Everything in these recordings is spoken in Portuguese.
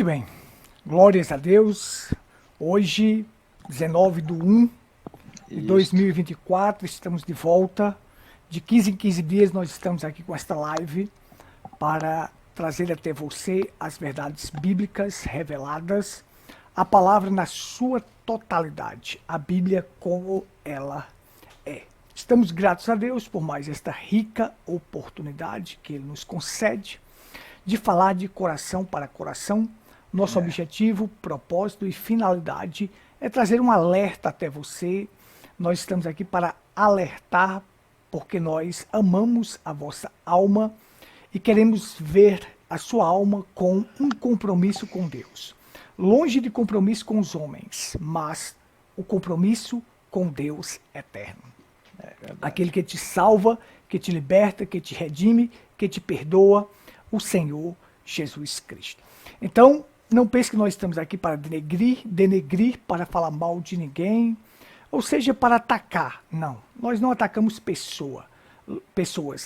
Muito bem, glórias a Deus. Hoje, 19/1/2024, estamos de volta. De 15 em 15 dias nós estamos aqui com esta live para trazer até você as verdades bíblicas reveladas, a palavra na sua totalidade, a Bíblia como ela é. Estamos gratos a Deus por mais esta rica oportunidade que Ele nos concede de falar de coração para coração. Nosso objetivo, propósito e finalidade é trazer um alerta até você. Nós estamos aqui para alertar, porque nós amamos a vossa alma e queremos ver a sua alma com um compromisso com Deus. Longe de compromisso com os homens, mas o compromisso com Deus eterno. Aquele que te salva, que te liberta, que te redime, que te perdoa, o Senhor Jesus Cristo. Então, não pense que nós estamos aqui para denegrir, para falar mal de ninguém, ou seja, para atacar. Não, nós não atacamos pessoas.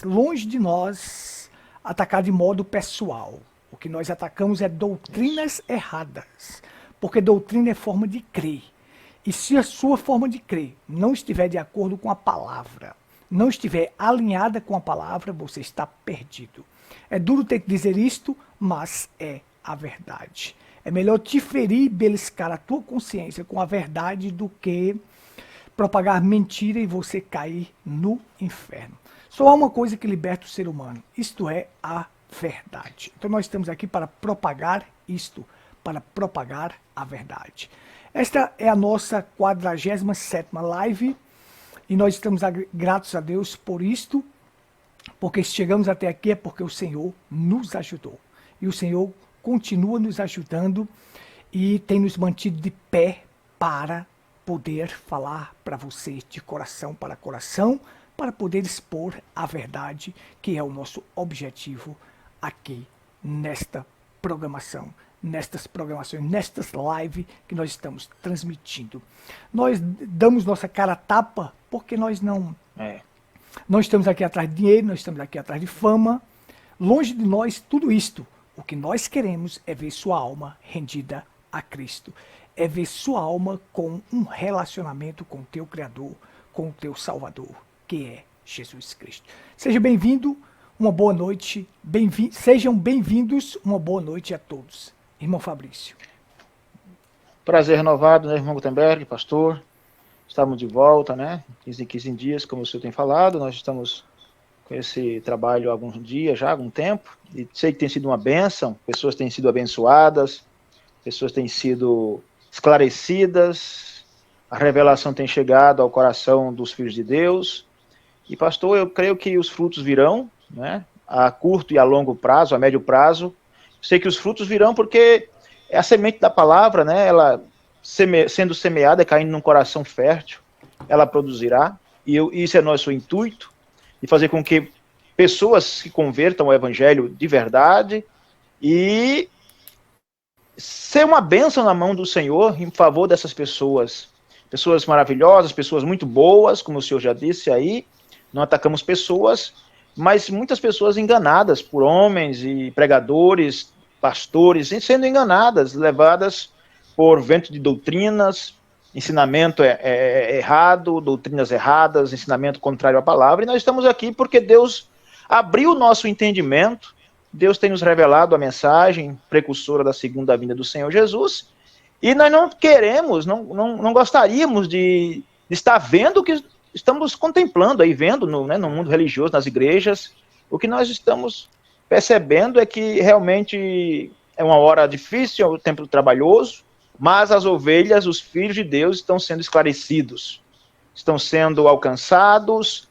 Longe de nós atacar de modo pessoal. O que nós atacamos é doutrinas erradas, porque doutrina é forma de crer. E se a sua forma de crer não estiver de acordo com a palavra, não estiver alinhada com a palavra, você está perdido. É duro ter que dizer isto, mas é a verdade. É melhor te ferir e beliscar a tua consciência com a verdade do que propagar mentira e você cair no inferno. Só há uma coisa que liberta o ser humano, isto é a verdade. Então nós estamos aqui para propagar isto, para propagar a verdade. Esta é a nossa 47ª live e nós estamos gratos a Deus por isto, porque se chegamos até aqui é porque o Senhor nos ajudou. E o Senhor continua nos ajudando e tem nos mantido de pé para poder falar para você de coração para coração, para poder expor a verdade, que é o nosso objetivo aqui nesta programação, nestas lives que nós estamos transmitindo. Nós damos nossa cara a tapa porque nós não estamos aqui atrás de dinheiro, nós estamos aqui atrás de fama. Longe de nós tudo isto. O que nós queremos é ver sua alma rendida a Cristo. É ver sua alma com um relacionamento com o teu Criador, com o teu Salvador, que é Jesus Cristo. Seja bem-vindo, uma boa noite. Sejam bem-vindos, uma boa noite a todos. Irmão Fabrício. Prazer renovado, né, irmão Gutenberg, pastor. Estamos de volta, né? 15 em 15 dias, como o senhor tem falado. Nós estamos com esse trabalho há alguns dias, já há algum tempo. E sei que tem sido uma bênção. Pessoas têm sido abençoadas. Pessoas têm sido esclarecidas. A revelação tem chegado ao coração dos filhos de Deus. E, pastor, eu creio que os frutos virão, né? A curto e a longo prazo, a médio prazo. Sei que os frutos virão porque é a semente da palavra, né? Ela sendo semeada, caindo num coração fértil, ela produzirá. E isso é nosso intuito, de fazer com que pessoas se convertam ao evangelho de verdade e ser uma bênção na mão do Senhor em favor dessas pessoas. Pessoas maravilhosas, pessoas muito boas, como o senhor já disse aí. Não atacamos pessoas, mas muitas pessoas enganadas por homens e pregadores, pastores, sendo enganadas, levadas por vento de doutrinas, ensinamento errado, doutrinas erradas, ensinamento contrário à palavra. E nós estamos aqui porque Deus abriu o nosso entendimento, Deus tem nos revelado a mensagem precursora da segunda vinda do Senhor Jesus, e nós não queremos, não gostaríamos de estar vendo o que estamos contemplando aí, vendo no mundo religioso, nas igrejas. O que nós estamos percebendo é que realmente é uma hora difícil, é um tempo trabalhoso, mas as ovelhas, os filhos de Deus, estão sendo esclarecidos, estão sendo alcançados,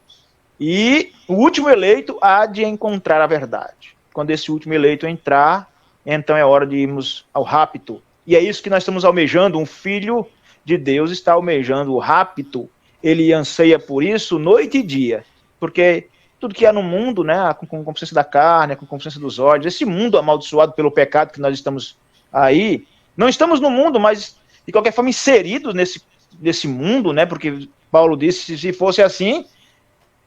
e o último eleito há de encontrar a verdade. Quando esse último eleito entrar, então é hora de irmos ao rapto. E é isso que nós estamos almejando. Um filho de Deus está almejando o rapto. Ele anseia por isso noite e dia, porque tudo que há no mundo, né, com consciência da carne, com consciência dos olhos, esse mundo amaldiçoado pelo pecado que nós estamos aí, não estamos no mundo, mas de qualquer forma inseridos nesse mundo, né, porque Paulo disse que se fosse assim,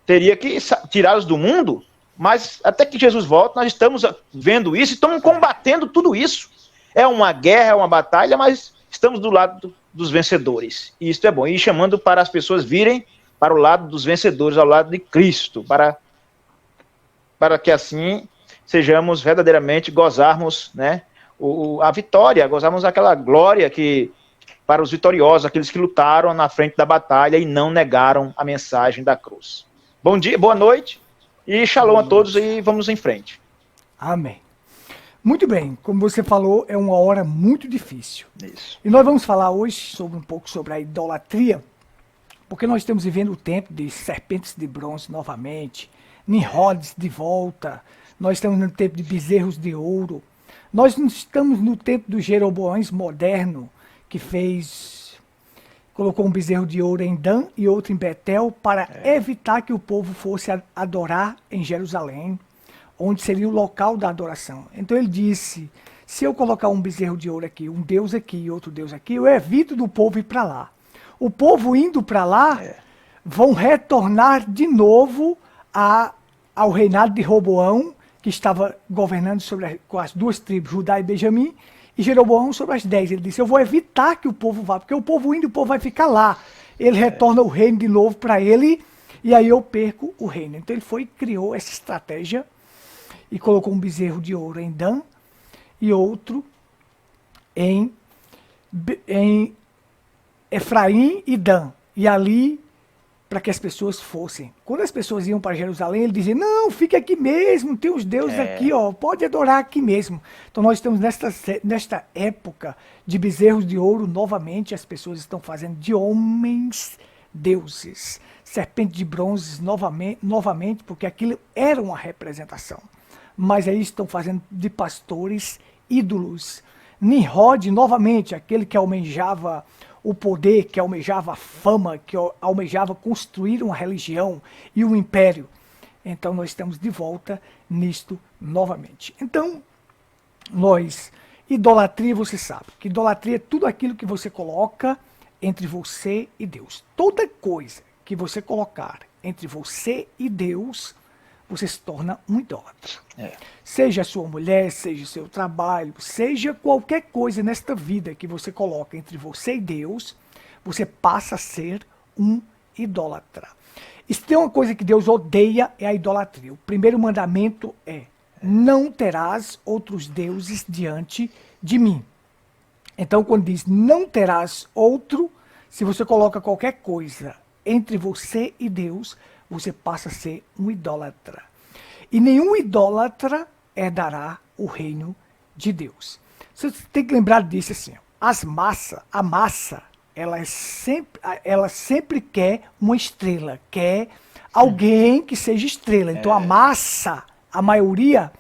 teria que tirá-los do mundo, mas até que Jesus volte, nós estamos vendo isso e estamos combatendo tudo isso. É uma guerra, é uma batalha, mas estamos do lado dos vencedores. E isso é bom. E chamando para as pessoas virem para o lado dos vencedores, ao lado de Cristo, para que assim sejamos verdadeiramente, gozarmos, né, a vitória, gozarmos aquela glória que para os vitoriosos, aqueles que lutaram na frente da batalha e não negaram a mensagem da cruz. Bom dia, boa noite e shalom a todos e vamos em frente. Amém. Muito bem, como você falou, é uma hora muito difícil. Isso. E nós vamos falar hoje um pouco sobre a idolatria, porque nós estamos vivendo o tempo de serpentes de bronze novamente, Nimrodes de volta, nós estamos no tempo de bezerros de ouro, nós não estamos no tempo dos Jeroboães moderno, que colocou um bezerro de ouro em Dan e outro em Betel para evitar que o povo fosse adorar em Jerusalém, onde seria o local da adoração. Então ele disse, se eu colocar um bezerro de ouro aqui, um Deus aqui e outro Deus aqui, eu evito do povo ir para lá. O povo indo para lá, vão retornar de novo ao reinado de Roboão, que estava governando com as duas tribos, Judá e Benjamim, e Jeroboão sobre as 10. Ele disse, eu vou evitar que o povo vá, porque o povo indo, o povo vai ficar lá. Ele retorna o reino de novo para ele, e aí eu perco o reino. Então ele criou essa estratégia, e colocou um bezerro de ouro em Dan, e outro em Efraim e Dan. E ali, para que as pessoas fossem. Quando as pessoas iam para Jerusalém, ele dizia, não, fique aqui mesmo, tem os deuses aqui, ó, pode adorar aqui mesmo. Então nós estamos nesta época de bezerros de ouro, novamente as pessoas estão fazendo de homens deuses. Serpente de bronze novamente, porque aquilo era uma representação. Mas aí estão fazendo de pastores ídolos. Nimrod, novamente, aquele que almejava o poder, que almejava a fama, que almejava construir uma religião e um império. Então nós estamos de volta nisto novamente. Então, idolatria, você sabe, que idolatria é tudo aquilo que você coloca entre você e Deus. Toda coisa que você colocar entre você e Deus, você se torna um idólatra. Seja a sua mulher, seja o seu trabalho, seja qualquer coisa nesta vida que você coloca entre você e Deus, você passa a ser um idólatra. E se tem uma coisa que Deus odeia, é a idolatria. O primeiro mandamento é, não terás outros deuses diante de mim. Então quando diz, não terás outro, se você coloca qualquer coisa entre você e Deus, você passa a ser um idólatra. E nenhum idólatra herdará o reino de Deus. Você tem que lembrar disso assim, a massa, ela sempre quer uma estrela, quer alguém que seja estrela. Então a massa, a maioria,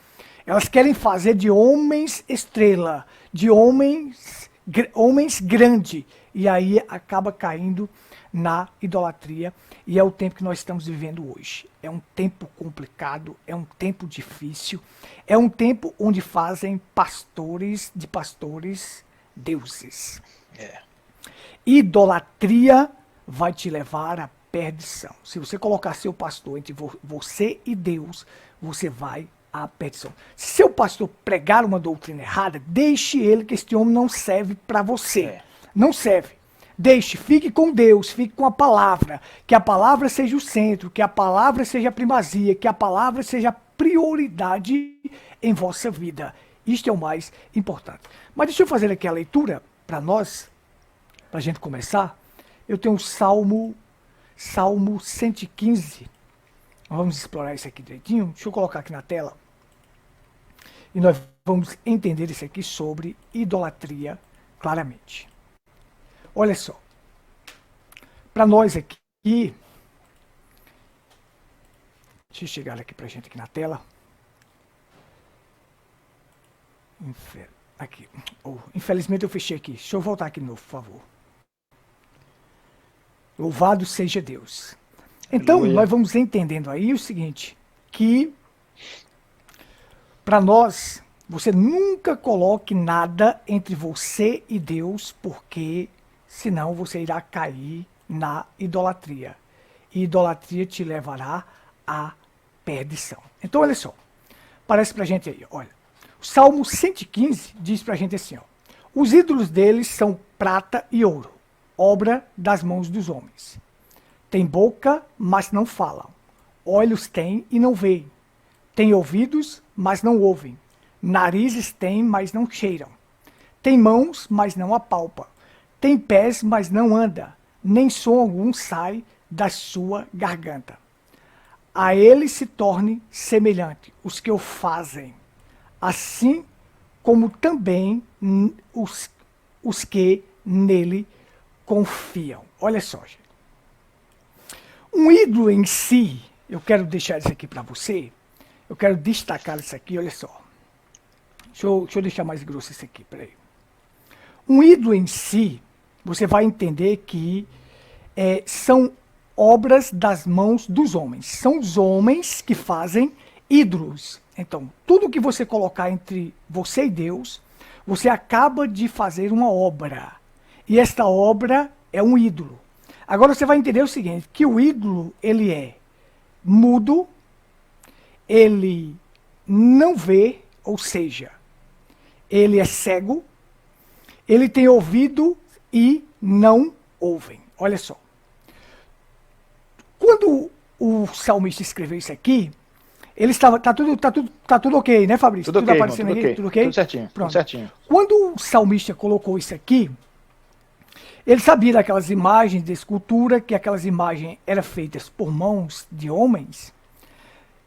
elas querem fazer de homens estrela, de homens grandes. E aí acaba caindo na idolatria, e é o tempo que nós estamos vivendo hoje. É um tempo complicado, é um tempo difícil, é um tempo onde fazem pastores deuses. Idolatria vai te levar à perdição. Se você colocar seu pastor entre você e Deus, você vai à perdição. Se seu pastor pregar uma doutrina errada, deixe ele, que este homem não serve para você. Não serve. Deixe, fique com Deus, fique com a palavra, que a palavra seja o centro, que a palavra seja a primazia, que a palavra seja a prioridade em vossa vida. Isto é o mais importante. Mas deixa eu fazer aqui a leitura para nós, para a gente começar. Eu tenho o Salmo 115. Vamos explorar isso aqui direitinho. Deixa eu colocar aqui na tela. E nós vamos entender isso aqui sobre idolatria claramente. Olha só, para nós aqui, deixa eu chegar aqui para a gente aqui na tela. Aqui, infelizmente eu fechei aqui, deixa eu voltar aqui de novo, por favor. Louvado seja Deus. Então, nós vamos entendendo aí o seguinte, que para nós, você nunca coloque nada entre você e Deus, porque senão você irá cair na idolatria. E idolatria te levará à perdição. Então olha só, parece pra gente aí, olha. O Salmo 115 diz pra gente assim, ó, os ídolos deles são prata e ouro, obra das mãos dos homens. Tem boca, mas não falam. Olhos têm e não veem. Tem ouvidos, mas não ouvem. Narizes têm, mas não cheiram. Tem mãos, mas não apalpam. Tem pés, mas não anda. Nem som algum sai da sua garganta. A ele se torne semelhante os que o fazem, assim como também os que nele confiam. Olha só, gente. Um ídolo em si, eu quero deixar isso aqui para você, eu quero destacar isso aqui, olha só. Deixa eu deixar mais grosso isso aqui, peraí. Um ídolo em si, você vai entender que são obras das mãos dos homens. São os homens que fazem ídolos. Então, tudo que você colocar entre você e Deus, você acaba de fazer uma obra. E esta obra é um ídolo. Agora você vai entender o seguinte, que o ídolo, ele é mudo, ele não vê, ou seja, ele é cego, ele tem ouvido e não ouvem. Olha só. Quando o salmista escreveu isso aqui, ele estava. Tá tudo ok, né, Fabrício? Tudo ok, aparecendo irmão, aqui? Tudo ok? Tudo certinho. Pronto. Tudo certinho. Quando o salmista colocou isso aqui, ele sabia daquelas imagens de escultura, que aquelas imagens eram feitas por mãos de homens,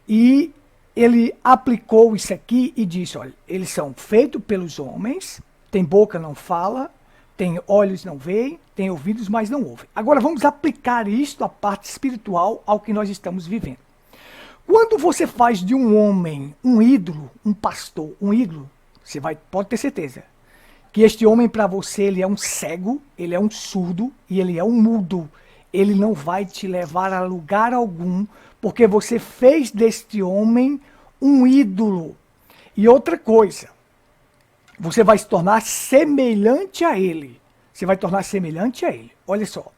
e ele aplicou isso aqui e disse, olha, eles são feitos pelos homens, tem boca, não fala, tem olhos, não veem, tem ouvidos, mas não ouvem. Agora vamos aplicar isto, a parte espiritual, ao que nós estamos vivendo. Quando você faz de um homem um ídolo, um pastor, um ídolo, você pode ter certeza que este homem para você, ele é um cego, ele é um surdo e ele é um mudo. Ele não vai te levar a lugar algum, porque você fez deste homem um ídolo. E outra coisa, você vai se tornar semelhante a ele. Você vai tornar semelhante a ele. Olha só.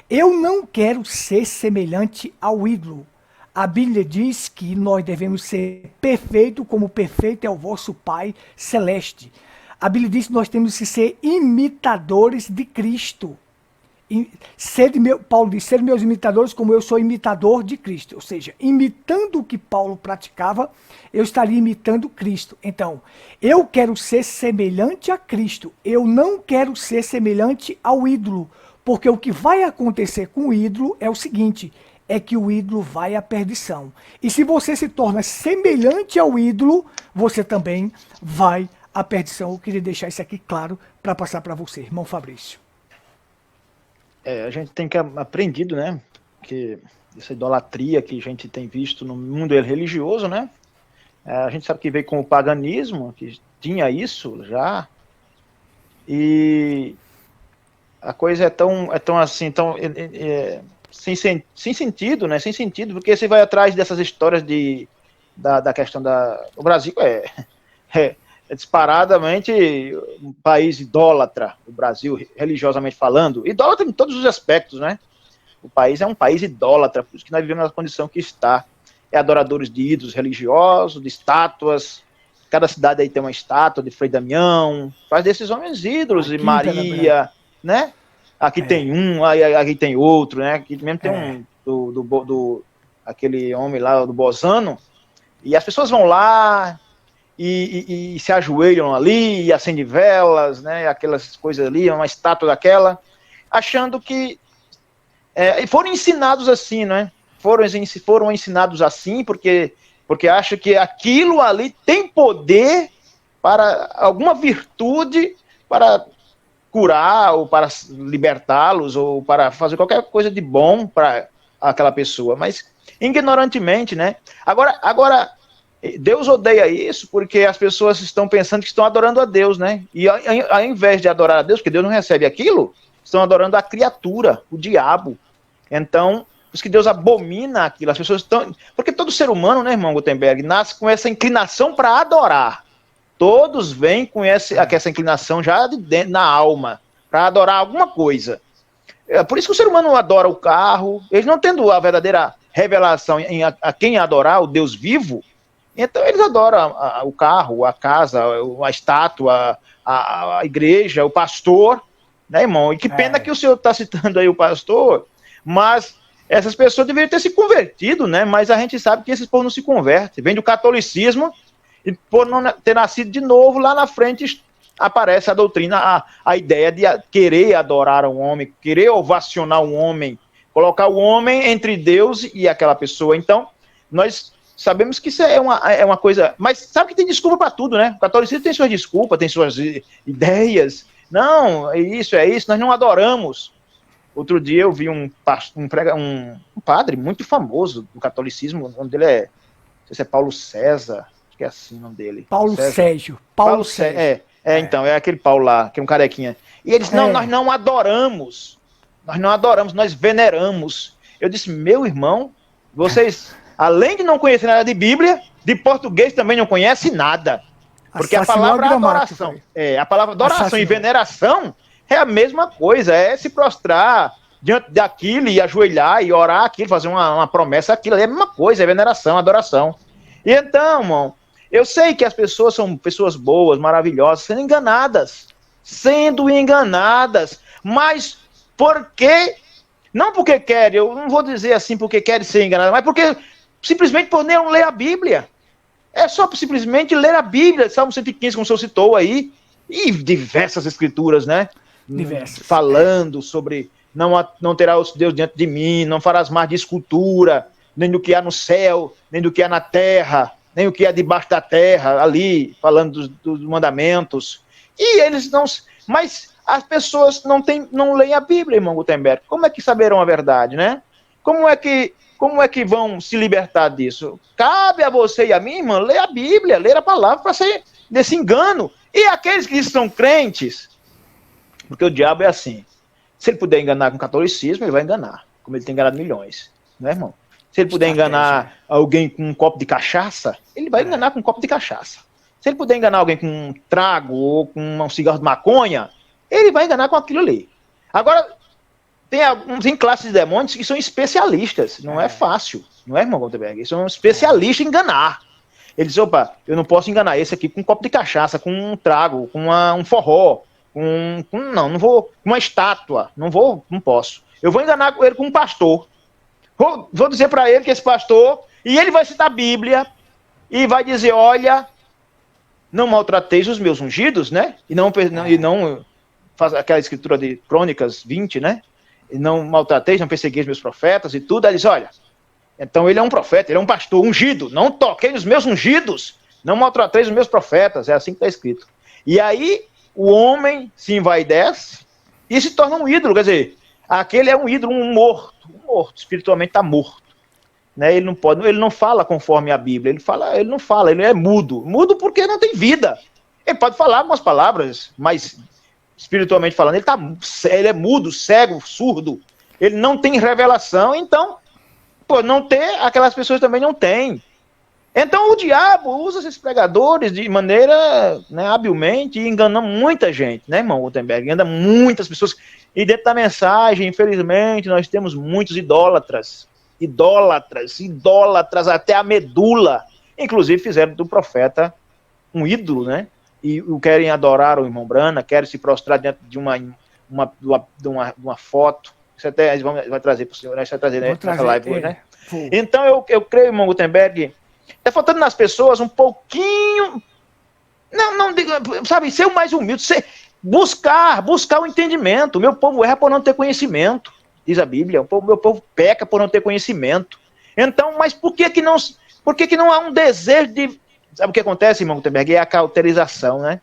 Eu não quero ser semelhante ao ídolo. A Bíblia diz que nós devemos ser perfeitos como perfeito é o vosso Pai Celeste. A Bíblia diz que nós temos que ser imitadores de Cristo. Paulo diz, ser meus imitadores como eu sou imitador de Cristo. Ou seja, imitando o que Paulo praticava, eu estaria imitando Cristo. Então, eu quero ser semelhante a Cristo. Eu não quero ser semelhante ao ídolo. Porque o que vai acontecer com o ídolo é o seguinte, é que o ídolo vai à perdição. E se você se torna semelhante ao ídolo, você também vai à perdição. Eu queria deixar isso aqui claro para passar para você, irmão Fabrício. A gente tem que aprendido, né, que essa idolatria que a gente tem visto no mundo religioso, né, a gente sabe que veio com o paganismo, que tinha isso já, e a coisa é tão assim, sem sentido, né, sem sentido, porque você vai atrás dessas histórias da questão o Brasil é disparadamente um país idólatra, o Brasil, religiosamente falando, idólatra em todos os aspectos, né? O país é um país idólatra, por isso que nós vivemos na condição que está. É adoradores de ídolos religiosos, de estátuas, cada cidade aí tem uma estátua de Frei Damião, faz desses homens ídolos, de Maria, né? Aqui tem um, aqui tem outro, né? Aqui mesmo tem aquele homem lá, do Bozano, e as pessoas vão lá e se ajoelham ali, e acendem velas, né, aquelas coisas ali, uma estátua daquela, achando que foram ensinados assim, né, foram ensinados assim, porque acham que aquilo ali tem poder para alguma virtude, para curar, ou para libertá-los, ou para fazer qualquer coisa de bom para aquela pessoa, mas ignorantemente, né, agora Deus odeia isso porque as pessoas estão pensando que estão adorando a Deus, né? E ao invés de adorar a Deus, porque Deus não recebe aquilo, estão adorando a criatura, o diabo. Então, por isso que Deus abomina aquilo. As pessoas estão... Porque todo ser humano, né, irmão Gutenberg, nasce com essa inclinação para adorar. Todos vêm com essa inclinação já de dentro, na alma, para adorar alguma coisa. Por isso que o ser humano adora o carro. Eles não tendo a verdadeira revelação a quem adorar, o Deus vivo, Então eles adoram o carro, a casa, a estátua, a igreja, o pastor, né, irmão? E que pena que o senhor está citando aí o pastor, mas essas pessoas deveriam ter se convertido, né? Mas a gente sabe que esses povos não se convertem. Vem do catolicismo e por não ter nascido de novo, lá na frente aparece a doutrina, a ideia de querer adorar um homem, querer ovacionar um homem, colocar o homem entre Deus e aquela pessoa. Então, nós sabemos que isso é uma coisa... Mas sabe que tem desculpa para tudo, né? O catolicismo tem suas desculpas, tem suas ideias. Não, é isso, nós não adoramos. Outro dia eu vi um padre muito famoso do catolicismo, o nome dele não sei se é Paulo César, acho que é assim o nome dele. Paulo Sérgio. Paulo Sérgio. Então, é aquele Paulo lá, que é um carequinha. E eles, não, nós não adoramos, nós veneramos. Eu disse, meu irmão, vocês, além de não conhecer nada de Bíblia, de português também não conhecem nada. Porque a palavra adoração, a palavra adoração e veneração é a mesma coisa, é se prostrar diante daquilo e ajoelhar e orar aquilo, fazer uma promessa, aquilo é a mesma coisa, é veneração, adoração. E então, irmão, eu sei que as pessoas são pessoas boas, maravilhosas, sendo enganadas, mas por quê? Não porque querem, eu não vou dizer assim porque querem ser enganadas, mas porque simplesmente por não ler a Bíblia. É só simplesmente ler a Bíblia, Salmo 115, como o senhor citou aí, e diversas escrituras, né? Diversas. Falando sobre não terá o Deus diante de mim, não farás mais de escultura, nem do que há no céu, nem do que há na terra, nem o que há debaixo da terra, ali, falando dos mandamentos. E eles não... Mas as pessoas não leem a Bíblia, irmão Gutenberg. Como é que saberão a verdade, né? Como é que vão se libertar disso? Cabe a você e a mim, irmão, ler a Bíblia, ler a palavra para sair desse engano. E aqueles que são crentes, porque o diabo é assim, se ele puder enganar com o catolicismo, ele vai enganar, como ele tem enganado milhões, né, irmão? Se ele puder enganar alguém com um copo de cachaça, ele vai enganar com um copo de cachaça. Se ele puder enganar alguém com um trago ou com um cigarro de maconha, ele vai enganar com aquilo ali. Agora, tem classes de demônios que são especialistas, não é fácil, não é, irmão Gutenberg? Eles são especialistas em enganar. Ele diz, opa, eu não posso enganar esse aqui com um copo de cachaça, com um trago, com um forró, não vou, com uma estátua, não posso. Eu vou enganar ele com um pastor. Vou dizer para ele que esse pastor, e ele vai citar a Bíblia, e vai dizer, olha, não maltrateis os meus ungidos, né? E não faz aquela escritura de Crônicas 20, né? E não maltrateis, não persegueis meus profetas e tudo. Aí ele diz, olha, então ele é um profeta, ele é um pastor ungido, não toquei nos meus ungidos, não maltrateis os meus profetas, é assim que está escrito. E aí o homem se envaidece e se torna um ídolo, quer dizer, aquele é um ídolo, um morto, espiritualmente está morto. Né? Ele não fala conforme a Bíblia, ele é mudo porque não tem vida. Ele pode falar algumas palavras, mas espiritualmente falando, ele é mudo, cego, surdo, ele não tem revelação, então, não ter, aquelas pessoas também não têm. Então o diabo usa esses pregadores de maneira, né, habilmente e engana muita gente, né, irmão Gutenberg? Engana muitas pessoas. E dentro da mensagem, infelizmente, nós temos muitos idólatras até a medula. Inclusive fizeram do profeta um ídolo, né? E querem adorar o irmão Brana, querem se prostrar diante de uma foto. Isso até a gente vai trazer para o senhor, né? Vai trazer nessa live hoje, né? Então eu creio, irmão Gutenberg, está faltando nas pessoas um pouquinho, não digo, sabe, ser o mais humilde, buscar o entendimento. O meu povo erra por não ter conhecimento, diz a Bíblia. Meu povo peca por não ter conhecimento. Então, mas por que não há um desejo de... Sabe o que acontece, irmão Gutenberg? É a cauterização, né?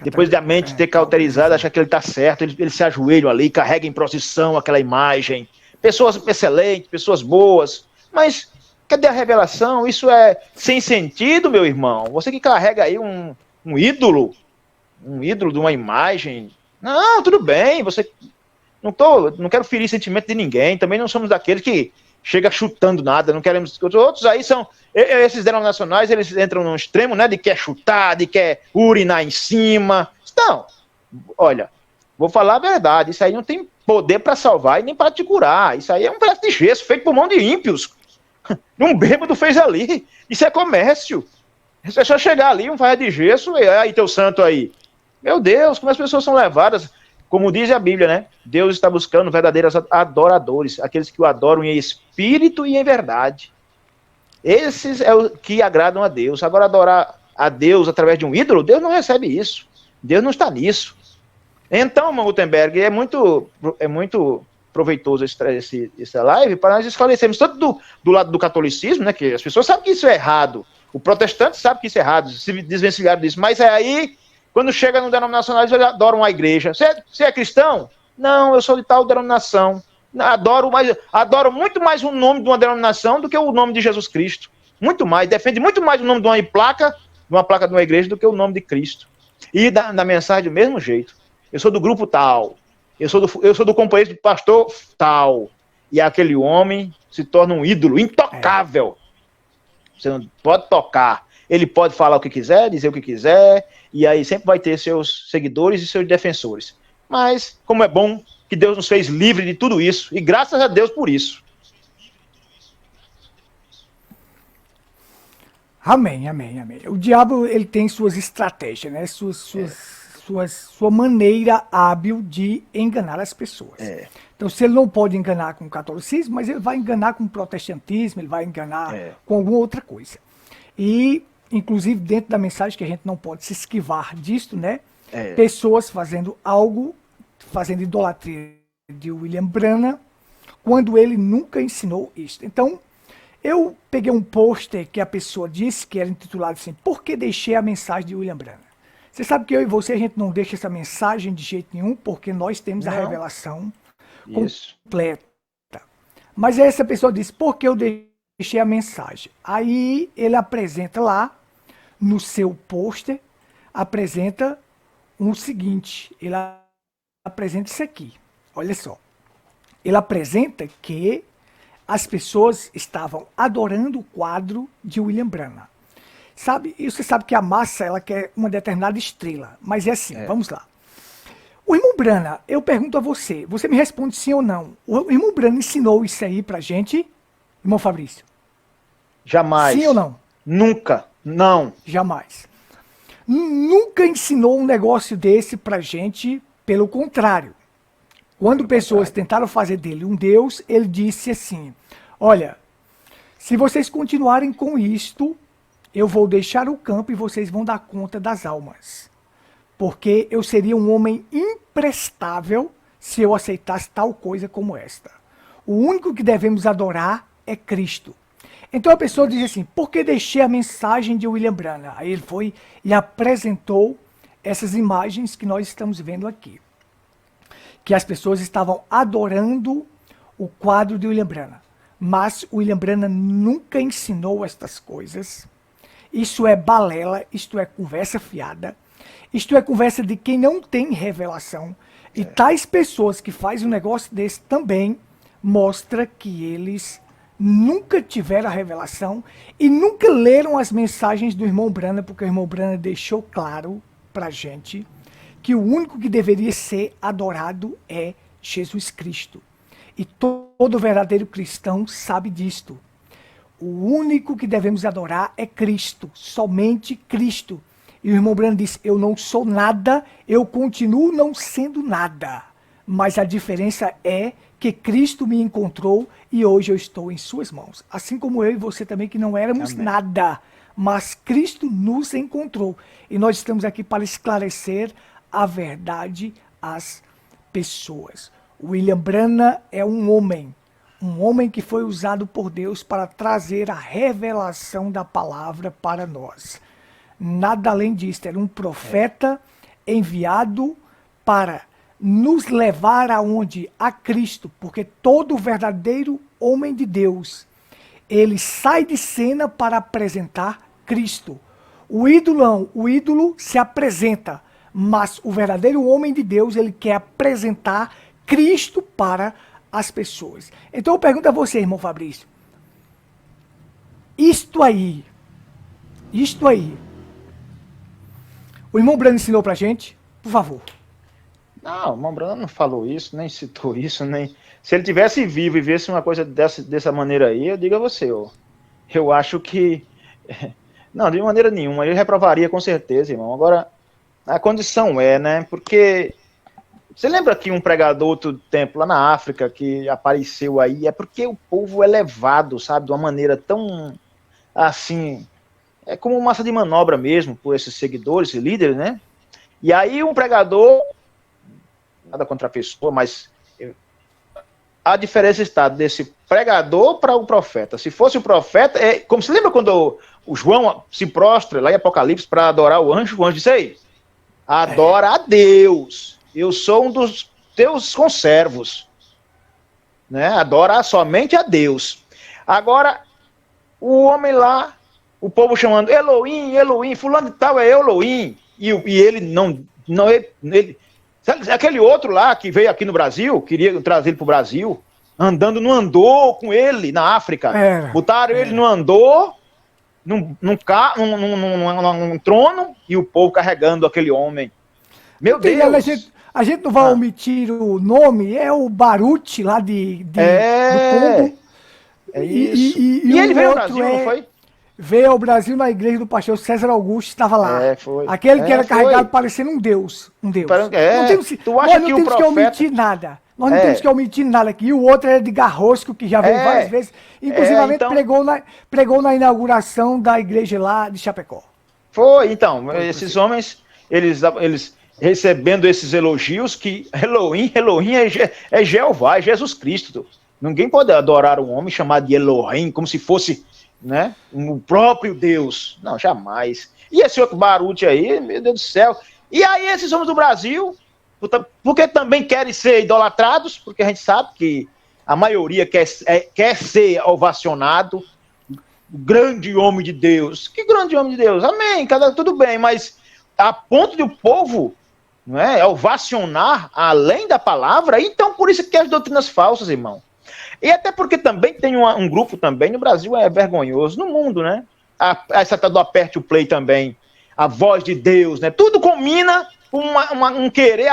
Depois da mente ter cauterizado, achar que ele está certo, eles se ajoelham ali, carregam em procissão aquela imagem. Pessoas excelentes, pessoas boas, mas cadê a revelação? Isso é sem sentido, meu irmão. Você que carrega aí um ídolo de uma imagem. Não, tudo bem, você... Não quero ferir sentimento de ninguém, também não somos daqueles que chega chutando nada, não queremos... Os outros aí são... Esses denominacionais, eles entram num extremo, né, de quer chutar, de quer urinar em cima. Então, olha, vou falar a verdade, isso aí não tem poder para salvar e nem para te curar. Isso aí é um pedaço de gesso feito por mão de ímpios. Um bêbado fez ali. Isso é comércio. É só chegar ali, um vaia de gesso, e aí teu santo aí. Meu Deus, como as pessoas são levadas. Como diz a Bíblia, né? Deus está buscando verdadeiros adoradores, aqueles que o adoram em espírito e em verdade. Esses é o que agradam a Deus. Agora, adorar a Deus através de um ídolo, Deus não recebe isso. Deus não está nisso. Então, Gutenberg, é muito proveitoso essa live para nós esclarecermos tanto do lado do catolicismo, né, que as pessoas sabem que isso é errado, o protestante sabe que isso é errado, se desvencilharam disso, mas é aí, quando chega no denominacional, eles adoram a igreja. Você é cristão? Não, eu sou de tal denominação. Adoro muito mais o nome de uma denominação do que o nome de Jesus Cristo. Muito mais, defende muito mais o nome de uma placa de uma igreja do que o nome de Cristo. E da mensagem do mesmo jeito. Eu sou do grupo tal. Eu sou do companheiro do pastor tal. E aquele homem se torna um ídolo intocável. Você não pode tocar. Ele pode falar o que quiser, dizer o que quiser, e aí sempre vai ter seus seguidores e seus defensores. Mas, como é bom que Deus nos fez livre de tudo isso, e graças a Deus por isso. Amém, amém, amém. O diabo, ele tem suas estratégias, né? Sua maneira hábil de enganar as pessoas. Então, se ele não pode enganar com o catolicismo, mas ele vai enganar com o protestantismo, ele vai enganar com alguma outra coisa. E, inclusive, dentro da mensagem, que a gente não pode se esquivar disto, né? Pessoas fazendo idolatria de William Branham, quando ele nunca ensinou isso. Então, eu peguei um pôster que a pessoa disse que era intitulado assim, Por que deixei a mensagem de William Branham? Você sabe que eu e você, a gente não deixa essa mensagem de jeito nenhum, porque nós temos a revelação completa. Mas essa pessoa disse, por que eu deixei a mensagem? Aí ele apresenta lá, no seu pôster, apresenta o seguinte, ele apresenta isso aqui, olha só. Ele apresenta que as pessoas estavam adorando o quadro de William Branham. Sabe, e você sabe que a massa, ela quer uma determinada estrela, mas é assim, vamos lá. O irmão Branham, eu pergunto a você, você me responde sim ou não. O irmão Branham ensinou isso aí pra gente, irmão Fabrício? Jamais. Sim ou não? Nunca, não. Jamais. Nunca ensinou um negócio desse pra gente, pelo contrário. Quando pessoas tentaram fazer dele um Deus, ele disse assim, olha, se vocês continuarem com isto, eu vou deixar o campo e vocês vão dar conta das almas. Porque eu seria um homem imprestável se eu aceitasse tal coisa como esta. O único que devemos adorar é Cristo. Então a pessoa diz assim, por que deixei a mensagem de William Branham? Aí ele foi e apresentou essas imagens que nós estamos vendo aqui. Que as pessoas estavam adorando o quadro de William Branham. Mas William Branham nunca ensinou estas coisas. Isso é balela, isto é conversa fiada. Isto é conversa de quem não tem revelação. E tais pessoas que fazem um negócio desse também mostra que eles nunca tiveram a revelação e nunca leram as mensagens do irmão Branham, porque o irmão Branham deixou claro pra gente que o único que deveria ser adorado é Jesus Cristo. E todo verdadeiro cristão sabe disto. O único que devemos adorar é Cristo, somente Cristo. E o irmão Branham disse, eu não sou nada, eu continuo não sendo nada. Mas a diferença é que Cristo me encontrou e hoje eu estou em suas mãos. Assim como eu e você também, que não éramos nada, mas Cristo nos encontrou. E nós estamos aqui para esclarecer a verdade às pessoas. William Branham é um homem que foi usado por Deus para trazer a revelação da palavra para nós. Nada além disso, era um profeta enviado para nos levar aonde? A Cristo, porque todo verdadeiro homem de Deus, ele sai de cena para apresentar Cristo. O ídolo se apresenta, mas o verdadeiro homem de Deus, ele quer apresentar Cristo para as pessoas. Então eu pergunto a você, irmão Fabrício, isto aí, o irmão Branham ensinou pra gente? Por favor. Não, o irmão Branham não falou isso, nem citou isso, se ele tivesse vivo e visse uma coisa dessa maneira aí, eu digo a você, eu acho que, não, de maneira nenhuma, ele reprovaria com certeza, irmão. Agora, a condição é, né, porque, você lembra que um pregador outro tempo lá na África que apareceu aí, é porque o povo é levado, sabe, de uma maneira tão, assim, é como massa de manobra mesmo, por esses seguidores e líderes, né, e aí um pregador, nada contra a pessoa, mas a diferença está desse pregador para o profeta. Se fosse o profeta, como se lembra quando o João se prostra lá em Apocalipse para adorar o anjo disse aí, adora a Deus, eu sou um dos teus conservos, né? Adora somente a Deus. Agora, o homem lá, o povo chamando Elohim, Elohim, fulano de tal é Elohim, e ele não ele, aquele outro lá que veio aqui no Brasil, queria trazer ele para o Brasil, andando, não andou com ele na África. Botaram ele, não andou, num trono, e o povo carregando aquele homem. Meu Deus! A gente não vai omitir o nome, é o Baruch lá do Congo. É isso. E ele veio ao Brasil, não foi? Veio ao Brasil na igreja do pastor César Augusto, estava lá. Foi. Aquele que era carregado parecendo um Deus. Um Deus. Não temos, tu acha que o profeta... que omitir nada. Nós não temos que omitir nada aqui. E o outro era de Garrosco, que já veio várias vezes. Inclusive, então... pregou na inauguração da igreja lá de Chapecó. Foi, então. Esses homens, eles recebendo esses elogios, que Elohim é Jeová, é Jesus Cristo. Ninguém pode adorar um homem chamado de Elohim, como se fosse, né, o próprio Deus. Não, jamais. E esse outro Baruch aí, meu Deus do céu. E aí esses homens do Brasil, porque também querem ser idolatrados, porque a gente sabe que a maioria quer ser ovacionado. O grande homem de Deus. Que grande homem de Deus? Amém, tudo bem, mas a ponto de o povo, não é, ovacionar além da palavra, então por isso que as doutrinas falsas, irmão. E até porque também tem um grupo também, no Brasil é vergonhoso, no mundo, né? Essa tal do aperte o play também, a voz de Deus, né? Tudo combina com um querer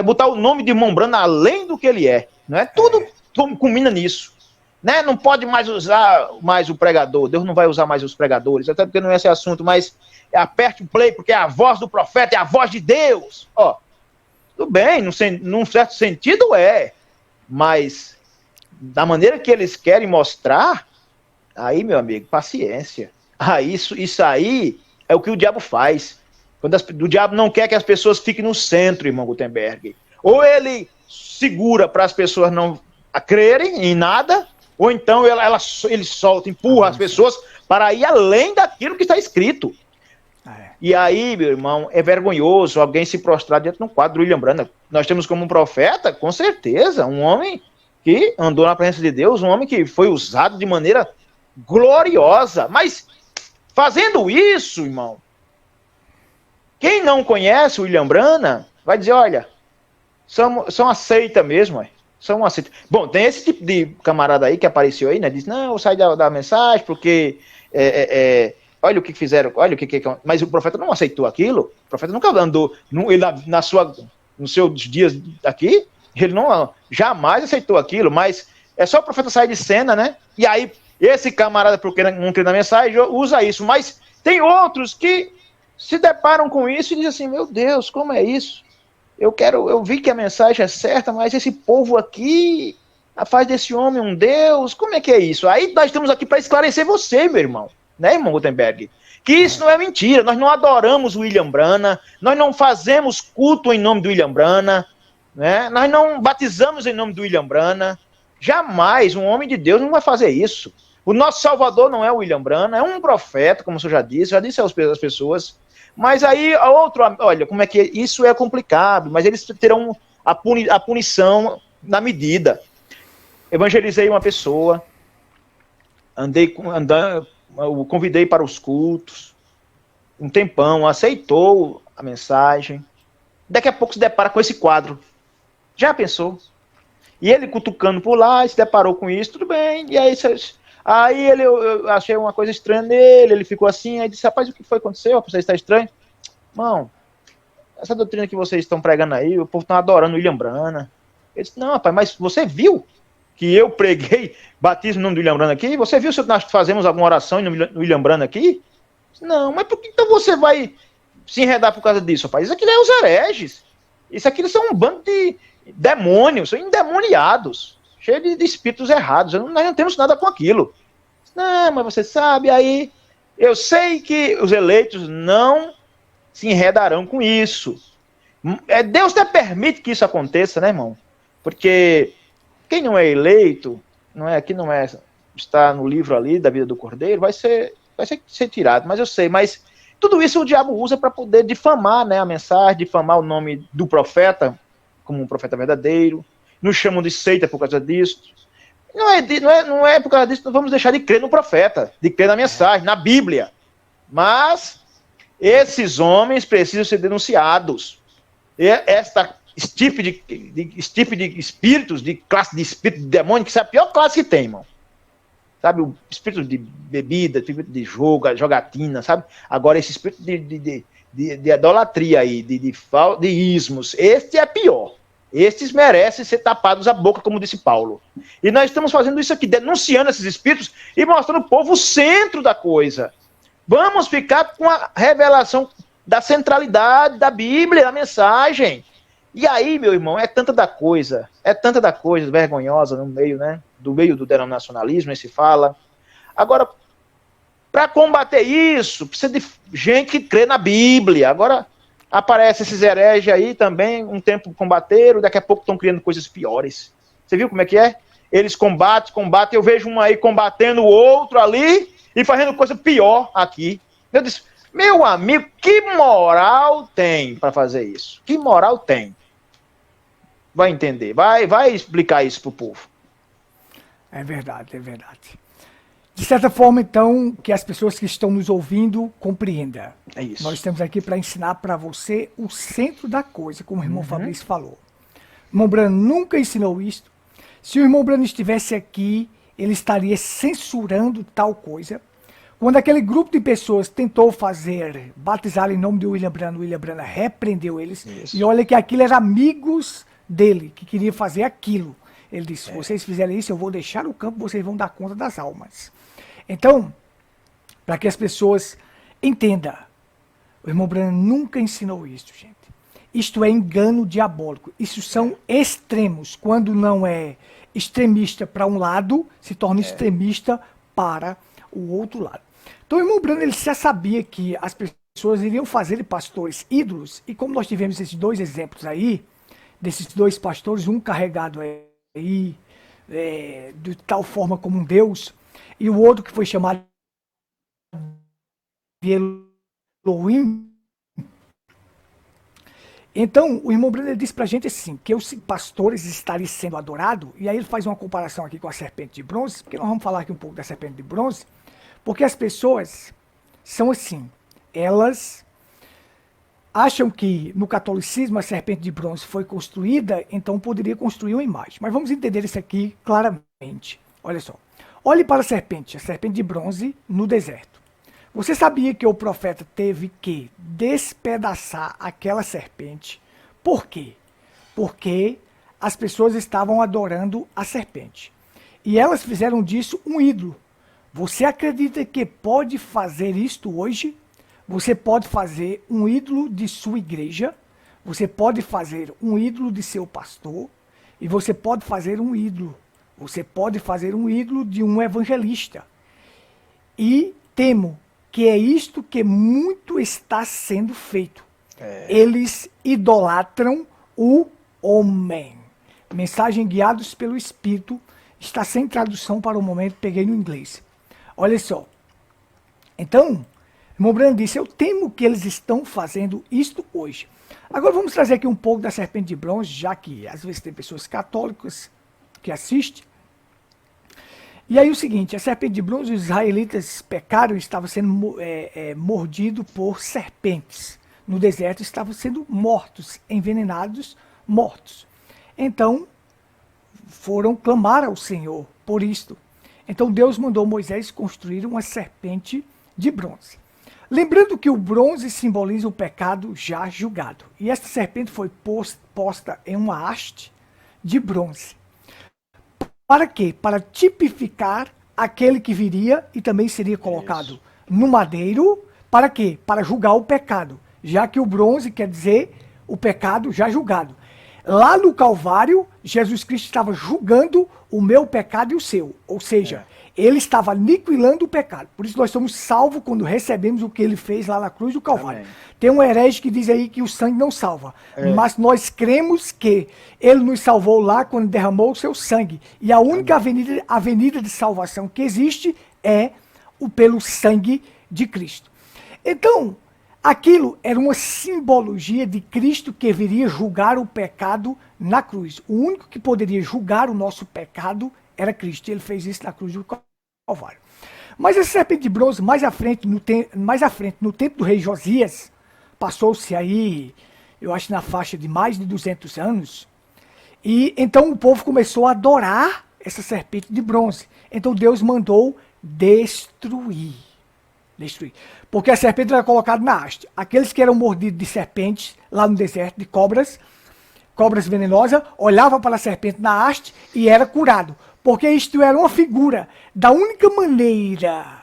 botar o nome de irmão Branham além do que ele é, não é? Tudo combina nisso, né? Não pode mais usar mais o pregador, Deus não vai usar mais os pregadores, até porque não é esse assunto, mas aperte o play porque é a voz do profeta, é a voz de Deus, ó. Tudo bem, num certo sentido mas da maneira que eles querem mostrar, aí, meu amigo, paciência. Isso aí é o que o diabo faz. O diabo não quer que as pessoas fiquem no centro, irmão Gutenberg. Ou ele segura para as pessoas não crerem em nada, ou então ele solta, empurra as pessoas para ir além daquilo que está escrito. E aí, meu irmão, é vergonhoso alguém se prostrar diante de um quadro do William Branham. Nós temos como um profeta, com certeza, um homem que andou na presença de Deus, um homem que foi usado de maneira gloriosa. Mas, fazendo isso, irmão, quem não conhece o William Branham vai dizer, olha, são uma seita mesmo, são uma seita. Bom, tem esse tipo de camarada aí que apareceu aí, né, diz, não, eu saí da mensagem porque, olha o que fizeram, olha o que... Mas o profeta não aceitou aquilo, o profeta nunca andou, ele, nos seus dias aqui, ele não jamais aceitou aquilo, mas é só o profeta sair de cena, né? E aí, esse camarada, porque não crê na mensagem, usa isso. Mas tem outros que se deparam com isso e dizem assim, meu Deus, como é isso? Eu vi que a mensagem é certa, mas esse povo aqui faz desse homem um Deus, como é que é isso? Aí nós estamos aqui para esclarecer você, meu irmão, né, irmão Gutenberg? Que isso não é mentira, nós não adoramos o William Branham, nós não fazemos culto em nome do William Branham, né? Nós não batizamos em nome do William Branham. Jamais um homem de Deus não vai fazer isso. O nosso Salvador não é o William Branham, é um profeta, como o senhor já disse às pessoas. Mas aí, olha, como é que isso é complicado, mas eles terão a punição na medida. Evangelizei uma pessoa, eu convidei para os cultos, um tempão, aceitou a mensagem. Daqui a pouco se depara com esse quadro. Já pensou? E ele cutucando por lá, se deparou com isso, tudo bem. E aí eu achei uma coisa estranha nele, ele ficou assim, aí disse, rapaz, o que foi que aconteceu? Você está estranho? Irmão, essa doutrina que vocês estão pregando aí, o povo está adorando o William Branham. Ele disse, não, rapaz, mas você viu que eu preguei batismo no nome do William Branham aqui? Você viu se nós fazemos alguma oração no William Branham aqui? Não, mas por que então você vai se enredar por causa disso, rapaz? Isso aqui é os hereges. Isso aqui são um bando de demônios, são endemoniados, cheios de espíritos errados. Nós não temos nada com aquilo. Não, mas você sabe, aí eu sei que os eleitos não se enredarão com isso. Deus até permite que isso aconteça, né, irmão? Porque quem não é eleito, aqui não é, está no livro ali da vida do Cordeiro, vai ser tirado, mas eu sei, mas tudo isso o diabo usa para poder difamar, né, a mensagem, difamar o nome do profeta, como um profeta verdadeiro, nos chamam de seita por causa disso. Não é por causa disso, não vamos deixar de crer no profeta, de crer na mensagem, na Bíblia. Mas esses homens precisam ser denunciados. Esse tipo de espíritos, de classe de espírito de demônio, que é a pior classe que tem, irmão. Sabe, o espírito de bebida, espírito de jogatina, sabe? Agora, esse espírito de idolatria aí, de ismos, este é pior. Estes merecem ser tapados a boca, como disse Paulo. E nós estamos fazendo isso aqui, denunciando esses espíritos e mostrando o povo o centro da coisa. Vamos ficar com a revelação da centralidade da Bíblia, da mensagem. E aí, meu irmão, é tanta da coisa vergonhosa no meio, né? Do meio do denominacionalismo, se fala. Agora, para combater isso, precisa de gente que crê na Bíblia. Agora, aparecem esses hereges aí também, um tempo combateram, daqui a pouco estão criando coisas piores. Você viu como é que é? Eles combatem, eu vejo um aí combatendo o outro ali e fazendo coisa pior aqui. Eu disse, meu amigo, que moral tem para fazer isso? Que moral tem? Vai entender, vai explicar isso pro povo. É verdade, é verdade. De certa forma, então, que as pessoas que estão nos ouvindo compreendam. É isso. Nós estamos aqui para ensinar para você o centro da coisa, como o irmão Fabrício falou. O irmão Brano nunca ensinou isso. Se o irmão Brano estivesse aqui, ele estaria censurando tal coisa. Quando aquele grupo de pessoas tentou batizar em nome de William Brano repreendeu eles. Isso. E olha que aquilo era amigos dele, que queria fazer aquilo. Ele disse, se vocês fizerem isso, eu vou deixar o campo, vocês vão dar conta das almas. Então, para que as pessoas entendam, o irmão Brano nunca ensinou isso, gente. Isto é engano diabólico. Isso são extremos. Quando não é extremista para um lado, se torna extremista para o outro lado. Então o irmão Brano, ele já sabia que as pessoas iriam fazer de pastores ídolos, e como nós tivemos esses dois exemplos aí, desses dois pastores, um carregado aí de tal forma como um Deus, e o outro que foi chamado de Elohim. Então, o irmão Breno disse pra gente assim, que os pastores estariam sendo adorados, e aí ele faz uma comparação aqui com a serpente de bronze, porque nós vamos falar aqui um pouco da serpente de bronze, porque as pessoas são assim, elas acham que no catolicismo a serpente de bronze foi construída, então poderia construir uma imagem. Mas vamos entender isso aqui claramente. Olha só. Olhe para a serpente de bronze no deserto. Você sabia que o profeta teve que despedaçar aquela serpente? Por quê? Porque as pessoas estavam adorando a serpente. E elas fizeram disso um ídolo. Você acredita que pode fazer isto hoje? Você pode fazer um ídolo de sua igreja, você pode fazer um ídolo de seu pastor, e você pode fazer um ídolo. Você pode fazer um ídolo de um evangelista. E temo que é isto que muito está sendo feito. Eles idolatram o homem. Mensagem guiados pelo Espírito, está sem tradução para o momento, peguei no inglês. Olha só. Então, o irmão Brano disse, eu temo que eles estão fazendo isto hoje. Agora vamos trazer aqui um pouco da serpente de bronze, já que às vezes tem pessoas católicas que assistem. E aí o seguinte, a serpente de bronze, os israelitas pecaram e estavam sendo mordidos por serpentes. No deserto estavam sendo mortos, envenenados, mortos. Então, foram clamar ao Senhor por isto. Então Deus mandou Moisés construir uma serpente de bronze. Lembrando que o bronze simboliza o pecado já julgado. E esta serpente foi posta em uma haste de bronze. Para quê? Para tipificar aquele que viria e também seria colocado no madeiro. Para quê? Para julgar o pecado. Já que o bronze quer dizer o pecado já julgado. Lá no Calvário, Jesus Cristo estava julgando o meu pecado e o seu. Ou seja, ele estava aniquilando o pecado. Por isso nós somos salvos quando recebemos o que ele fez lá na cruz do Calvário. Amém. Tem um herege que diz aí que o sangue não salva. Mas nós cremos que ele nos salvou lá quando derramou o seu sangue. E a única avenida de salvação que existe é pelo sangue de Cristo. Então, aquilo era uma simbologia de Cristo que viria julgar o pecado na cruz. O único que poderia julgar o nosso pecado era Cristo. Ele fez isso na cruz do Calvário. Mas essa serpente de bronze, mais à frente, no tempo do rei Josias, passou-se aí, eu acho, na faixa de mais de 200 anos. E então o povo começou a adorar essa serpente de bronze. Então Deus mandou destruir. Porque a serpente era colocada na haste. Aqueles que eram mordidos de serpentes, lá no deserto, de cobras venenosas, olhavam para a serpente na haste e era curado. Porque isto era uma figura da única maneira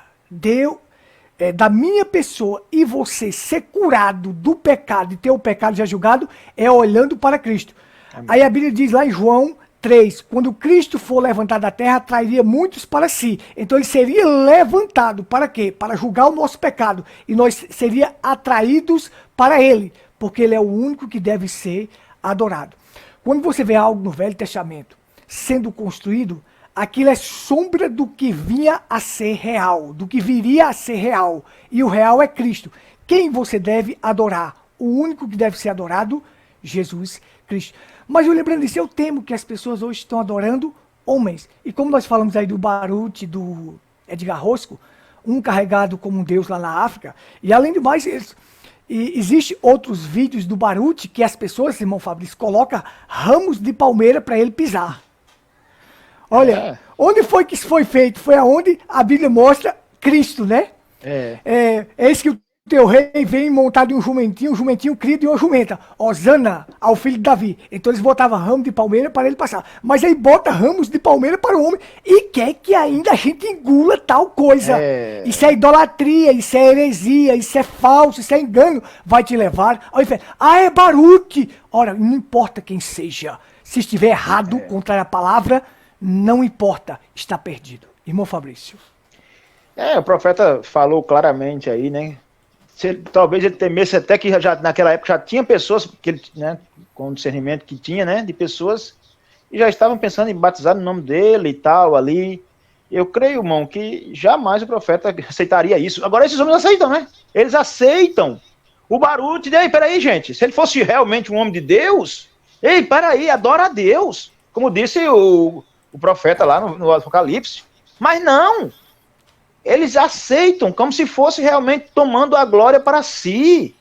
da minha pessoa e você ser curado do pecado e ter o pecado já julgado é olhando para Cristo. Amém. Aí a Bíblia diz lá em João 3, quando Cristo for levantado da terra, trairia muitos para si. Então ele seria levantado para quê? Para julgar o nosso pecado. E nós seríamos atraídos para ele, porque ele é o único que deve ser adorado. Quando você vê algo no Velho Testamento sendo construído, aquilo é sombra do que vinha a ser real, do que viria a ser real. E o real é Cristo. Quem você deve adorar? O único que deve ser adorado, Jesus Cristo. Mas eu lembrando disso, eu temo que as pessoas hoje estão adorando homens. E como nós falamos aí do Baruch, do Edgar Rosco, um carregado como um deus lá na África, e além do mais, existem outros vídeos do Baruch que as pessoas, irmão Fabrício, colocam ramos de palmeira para ele pisar. Olha, onde foi que isso foi feito? Foi aonde a Bíblia mostra Cristo, né? Eis que o teu rei vem montado em um jumentinho criado de uma jumenta. Osana ao filho de Davi. Então eles botavam ramo de palmeira para ele passar. Mas aí bota ramos de palmeira para o homem e quer que ainda a gente engula tal coisa. Isso é idolatria, isso é heresia, isso é falso, isso é engano. Vai te levar ao inferno. É Baruch. Ora, não importa quem seja. Se estiver errado, contra a palavra, não importa. Está perdido. Irmão Fabrício. O profeta falou claramente aí, né? Talvez ele temesse até que já, naquela época já tinha pessoas que ele, né, com o discernimento que tinha, né, de pessoas que já estavam pensando em batizar no nome dele e tal ali. Eu creio, irmão, que jamais o profeta aceitaria isso. Agora esses homens aceitam, né? Eles aceitam o Baruch. Peraí, gente, se ele fosse realmente um homem de Deus, peraí, adora a Deus, como disse o profeta lá no Apocalipse. Mas não. Eles aceitam como se fosse realmente tomando a glória para si.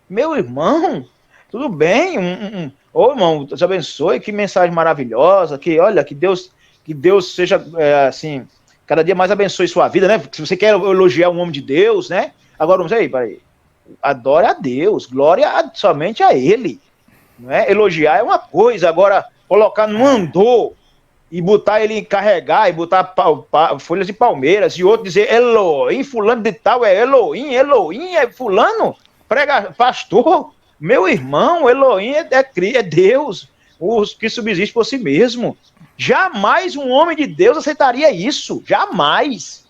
Meu irmão, tudo bem. Irmão, Deus abençoe, que mensagem maravilhosa. Olha, que Deus seja, assim, cada dia mais abençoe sua vida, né? Se você quer elogiar um homem de Deus, né? Agora, vamos aí, peraí. Adore a Deus, glória somente a Ele. Não é? Elogiar é uma coisa, agora colocar no andor e botar ele carregar, e botar folhas de palmeiras, e outro dizer Elohim, fulano de tal é Elohim é fulano, prega, pastor, meu irmão, Elohim é Deus, os que subsiste por si mesmo. Jamais um homem de Deus aceitaria isso, jamais.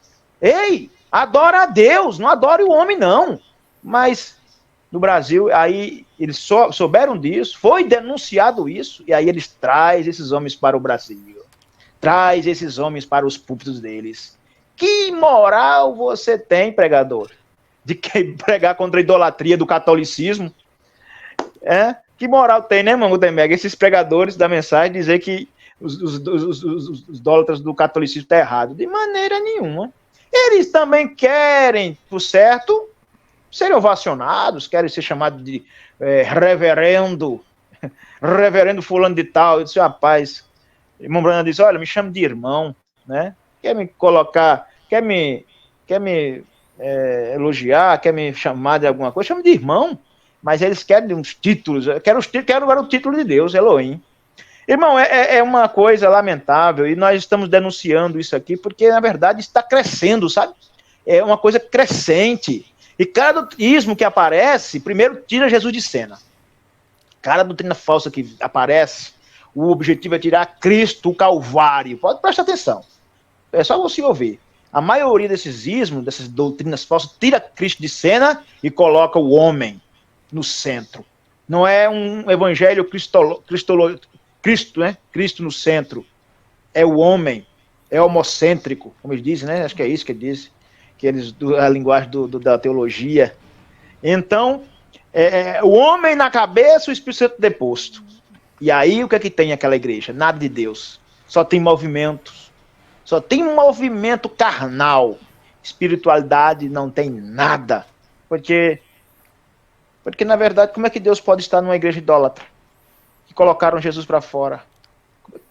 Adora a Deus, não adore o homem não. Mas no Brasil, aí eles souberam disso, foi denunciado isso, e aí eles trazem esses homens para o Brasil. Traz esses homens para os púlpitos deles. Que moral você tem, pregador? De pregar contra a idolatria do catolicismo? Que moral tem, né, irmão Gutenberg? Esses pregadores da mensagem dizer que os idólatras do catolicismo estão errados. De maneira nenhuma. Eles também querem, por certo, serem ovacionados, querem ser chamados de reverendo fulano de tal. Eu disse, rapaz... Irmão Brana diz, olha, me chame de irmão, né? Quer me colocar, quer me elogiar, quer me chamar de alguma coisa, chame de irmão. Mas eles querem uns títulos, quero agora o título de Deus, Elohim. Irmão, é uma coisa lamentável e nós estamos denunciando isso aqui porque, na verdade, está crescendo, sabe? É uma coisa crescente. E cada ismo que aparece, primeiro tira Jesus de cena. Cada doutrina falsa que aparece, o objetivo é tirar Cristo, o Calvário. Pode prestar atenção. É só você ouvir. A maioria desses ismos, dessas doutrinas falsas, tira Cristo de cena e coloca o homem no centro. Não é um evangelho Cristo no centro. É o homem, é homocêntrico, como eles dizem, né? Acho que é isso que eles dizem, que eles, a linguagem da teologia. Então, o homem na cabeça, o Espírito Santo deposto. E aí, o que é que tem aquela igreja? Nada de Deus. Só tem movimentos. Só tem um movimento carnal. Espiritualidade não tem nada. Porque, na verdade, como é que Deus pode estar numa igreja idólatra? Que colocaram Jesus para fora.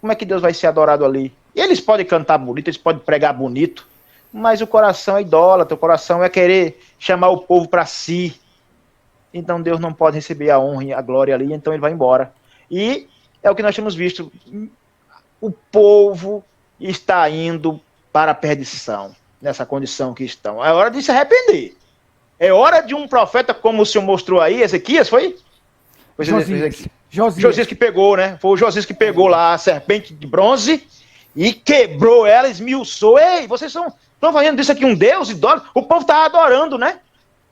Como é que Deus vai ser adorado ali? E eles podem cantar bonito, eles podem pregar bonito, mas o coração é idólatra, o coração é querer chamar o povo para si. Então Deus não pode receber a honra e a glória ali, então ele vai embora. E é o que nós temos visto. O povo está indo para a perdição, nessa condição que estão. É hora de se arrepender. É hora de um profeta, como o senhor mostrou aí, Ezequias, foi? Josias que pegou, né? Foi o Josias que pegou lá a serpente de bronze e quebrou ela, esmiuçou. Ei, vocês estão fazendo disso aqui um Deus idólatra? O povo está adorando, né?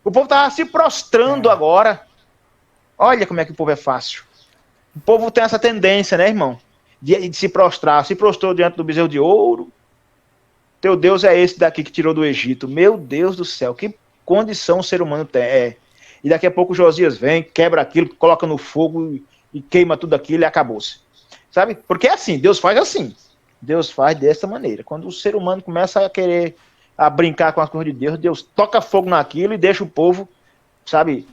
O povo está se prostrando agora. Olha como é que o povo é fácil. O povo tem essa tendência, né, irmão? De se prostrar. Se prostrou diante do bezerro de ouro. Teu Deus é esse daqui que tirou do Egito. Meu Deus do céu, que condição o ser humano tem. E daqui a pouco Josias vem, quebra aquilo, coloca no fogo e queima tudo aquilo e acabou-se. Sabe? Porque é assim, Deus faz assim. Deus faz dessa maneira. Quando o ser humano começa a querer brincar com as coisas de Deus, Deus toca fogo naquilo e deixa o povo, sabe,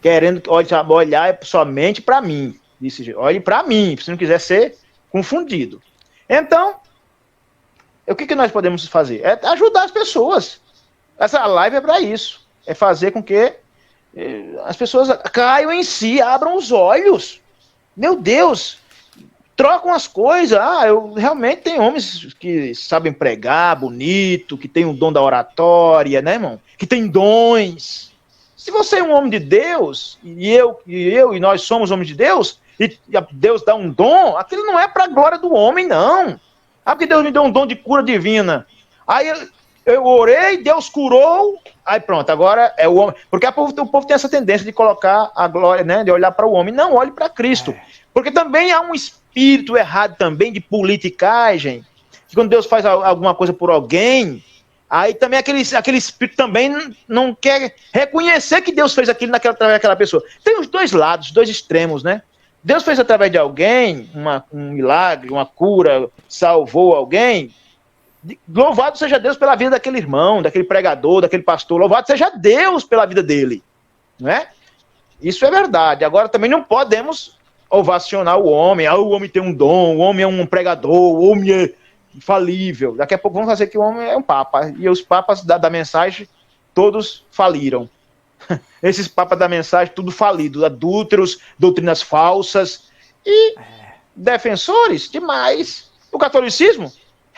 querendo olhar somente para mim. Disse, olhe para mim, se não quiser ser confundido. Então, o que nós podemos fazer? É ajudar as pessoas. Essa live é para isso. É fazer com que as pessoas caiam em si, abram os olhos. Meu Deus, trocam as coisas. Eu realmente tem homens que sabem pregar bonito, que tem o dom da oratória, né, irmão? Que tem dons. Se você é um homem de Deus, e nós somos homens de Deus, e Deus dá um dom, aquilo não é para a glória do homem, não. Porque Deus me deu um dom de cura divina. Aí eu orei, Deus curou, aí pronto, agora é o homem. Porque o povo tem essa tendência de colocar a glória, né, de olhar para o homem. Não, olhe para Cristo. Porque também há um espírito errado também de politicagem, que quando Deus faz alguma coisa por alguém, aí também aquele espírito também não quer reconhecer que Deus fez aquilo através daquela pessoa. Tem os dois lados, os dois extremos, né? Deus fez através de alguém um milagre, uma cura, salvou alguém. Louvado seja Deus pela vida daquele irmão, daquele pregador, daquele pastor. Louvado seja Deus pela vida dele. Não é? Isso é verdade. Agora também não podemos ovacionar o homem. O homem tem um dom, o homem é um pregador, o homem é infalível. Daqui a pouco vamos fazer que o homem é um papa. E os papas da mensagem, todos faliram. Esses papas da mensagem, tudo falido. Adúlteros, doutrinas falsas e defensores demais. O catolicismo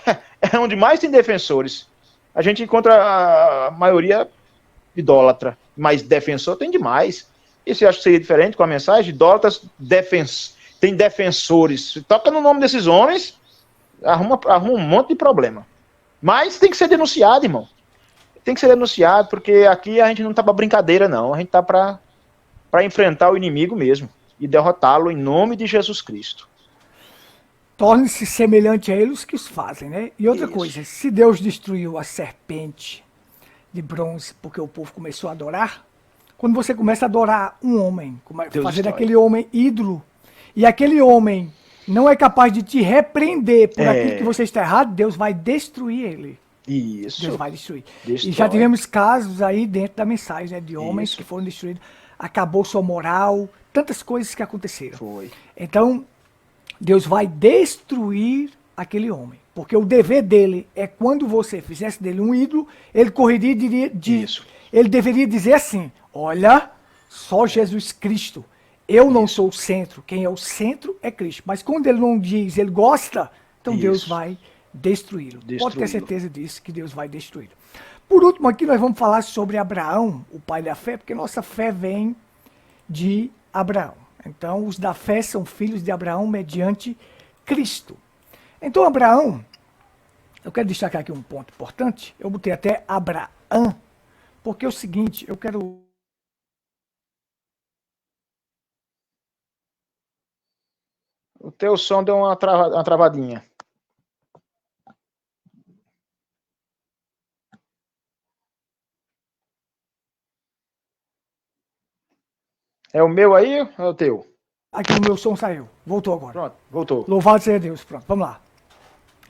é onde mais tem defensores. A gente encontra a maioria idólatra, mas defensor tem demais. Isso eu acho que seria diferente com a mensagem. Idólatras tem defensores. Toca no nome desses homens, arruma um monte de problema. Mas tem que ser denunciado, irmão. Tem que ser denunciado, porque aqui a gente não tá pra brincadeira, não. A gente tá pra enfrentar o inimigo mesmo e derrotá-lo em nome de Jesus Cristo. Torne-se semelhante a eles que os fazem, né? E outra coisa, se Deus destruiu a serpente de bronze porque o povo começou a adorar, quando você começa a adorar um homem, fazer daquele homem ídolo, e aquele homem não é capaz de te repreender por aquilo que você está errado, Deus vai destruir ele. Isso. Deus vai destruir. E já tivemos casos aí dentro da mensagem, né, de homens que foram destruídos, acabou sua moral, tantas coisas que aconteceram. Foi. Então, Deus vai destruir aquele homem. Porque o dever dele é, quando você fizesse dele um ídolo, ele correria e ele deveria dizer assim: olha, só Jesus Cristo Eu não sou o centro, quem é o centro é Cristo. Mas quando ele não diz, ele gosta, então Deus vai destruí-lo. Pode ter certeza disso, que Deus vai destruí-lo. Por último, aqui nós vamos falar sobre Abraão, o pai da fé, porque nossa fé vem de Abraão. Então, os da fé são filhos de Abraão mediante Cristo. Então, Abraão, eu quero destacar aqui um ponto importante. Eu botei até Abraão, porque é o seguinte, eu quero... O teu som deu uma travadinha. É o meu aí ou é o teu? Aqui o meu som saiu. Voltou agora. Pronto, voltou. Louvado seja Deus. Pronto, vamos lá.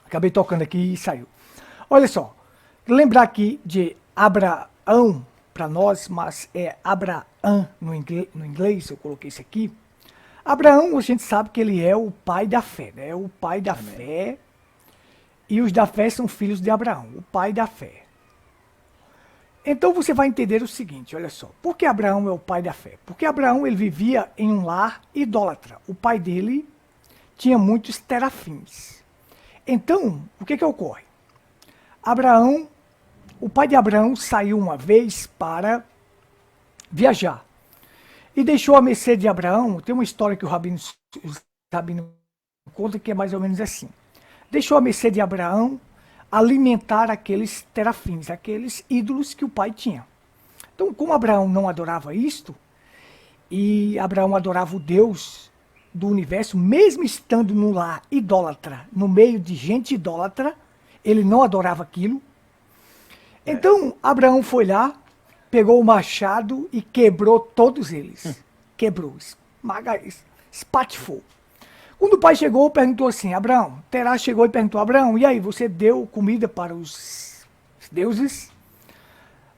Acabei tocando aqui e saiu. Olha só. Lembrar aqui de Abraão para nós, mas é Abraão no inglês, eu coloquei isso aqui. Abraão, a gente sabe que ele é o pai da fé, né? O pai da fé. E os da fé são filhos de Abraão, o pai da fé. Então você vai entender o seguinte, olha só. Por que Abraão é o pai da fé? Porque Abraão ele vivia em um lar idólatra. O pai dele tinha muitos terafins. Então, o que ocorre? Abraão, o pai de Abraão saiu uma vez para viajar. E deixou a mercê de Abraão, tem uma história que o Rabino conta que é mais ou menos assim. Deixou a mercê de Abraão alimentar aqueles terafins, aqueles ídolos que o pai tinha. Então, como Abraão não adorava isto, e Abraão adorava o Deus do universo, mesmo estando no lar idólatra, no meio de gente idólatra, ele não adorava aquilo. Então, Abraão foi lá, pegou o machado e quebrou todos eles. Quebrou, espatifou. Quando o pai chegou, perguntou assim, Abraão, Terá chegou e perguntou, Abraão, e aí, você deu comida para os deuses?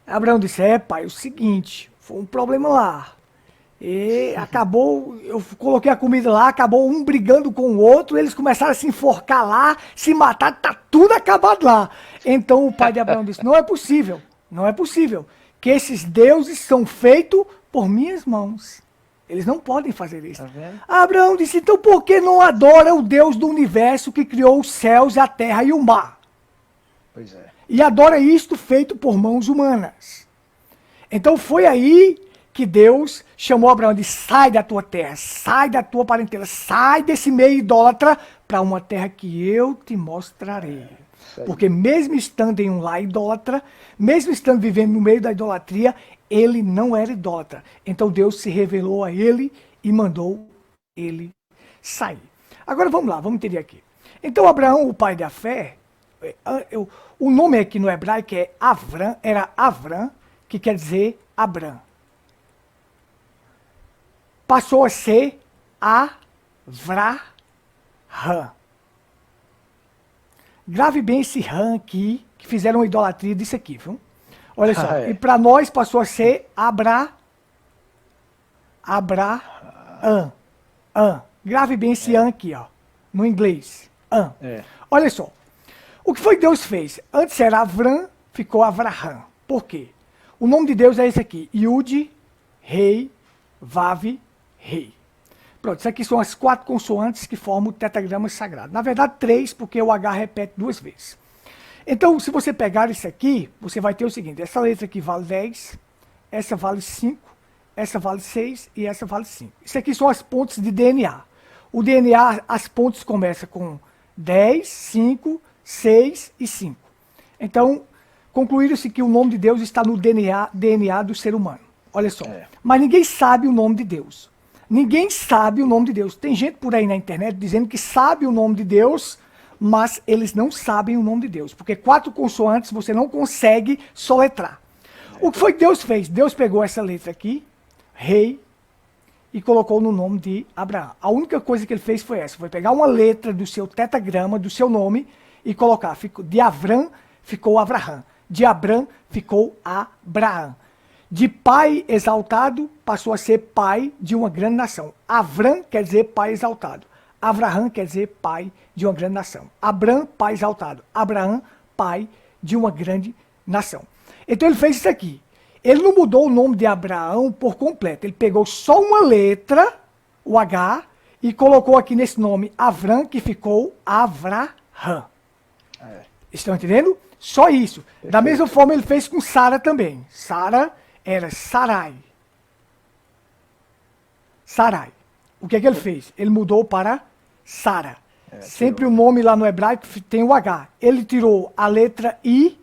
Abraão disse, pai, é o seguinte, foi um problema lá. E acabou, eu coloquei a comida lá, acabou um brigando com o outro, eles começaram a se enforcar lá, se matar, tá tudo acabado lá. Então o pai de Abraão disse, não é possível, que esses deuses são feitos por minhas mãos. Eles não podem fazer isso. Tá vendo? Abraão disse, então por que não adora o Deus do universo que criou os céus, a terra e o mar? Pois é. E adora isto feito por mãos humanas. Então foi aí que Deus chamou Abraão e disse, sai da tua terra, sai da tua parentela, sai desse meio idólatra para uma terra que eu te mostrarei. Porque mesmo estando em um lar idólatra, mesmo estando vivendo no meio da idolatria, ele não era idólatra. Então Deus se revelou a ele e mandou ele sair. Agora vamos lá, vamos entender aqui. Então Abraão, o pai da fé, o nome aqui no hebraico é Avram, era Avram, que quer dizer Abrão. Passou a ser Avraham. Grave bem esse Ram aqui, que fizeram uma idolatria disso aqui, viu? Olha só, e para nós passou a ser Abraão. Grave bem esse an aqui, ó, no inglês. Olha só, o que foi que Deus fez? Antes era Avram, ficou Avraham. Por quê? O nome de Deus é esse aqui, Yud, Rei, Vav, Rei. Pronto, isso aqui são as 4 consoantes que formam o tetragrama sagrado. Na verdade, 3, porque o H repete 2 vezes. Então, se você pegar isso aqui, você vai ter o seguinte, essa letra aqui vale 10, essa vale 5, essa vale 6 e essa vale 5. Isso aqui são as pontes de DNA. O DNA, as pontes começam com 10, 5, 6 e 5. Então, concluíram-se que o nome de Deus está no DNA do ser humano. Olha só. Mas ninguém sabe o nome de Deus. Ninguém sabe o nome de Deus. Tem gente por aí na internet dizendo que sabe o nome de Deus, mas eles não sabem o nome de Deus. Porque 4 consoantes você não consegue soletrar. O que foi que Deus fez? Deus pegou essa letra aqui, Rei, e colocou no nome de Abraão. A única coisa que ele fez foi essa. Foi pegar uma letra do seu tetragrama, do seu nome, e colocar. De Avram ficou Avraham. De Abram ficou Abraão. De pai exaltado, passou a ser pai de uma grande nação. Avram quer dizer pai exaltado. Avraham quer dizer pai de uma grande nação. Abram, pai exaltado. Abraão, pai de uma grande nação. Então ele fez isso aqui. Ele não mudou o nome de Abraão por completo. Ele pegou só uma letra o H, e colocou aqui nesse nome Avram, que ficou Avraham. Estão entendendo? Só isso. Perfeito. Da mesma forma ele fez com Sara também. Sara era Sarai. Sarai. O que é que ele fez? Ele mudou para Sara. Sempre o nome lá no hebraico tem o H. Ele tirou a letra I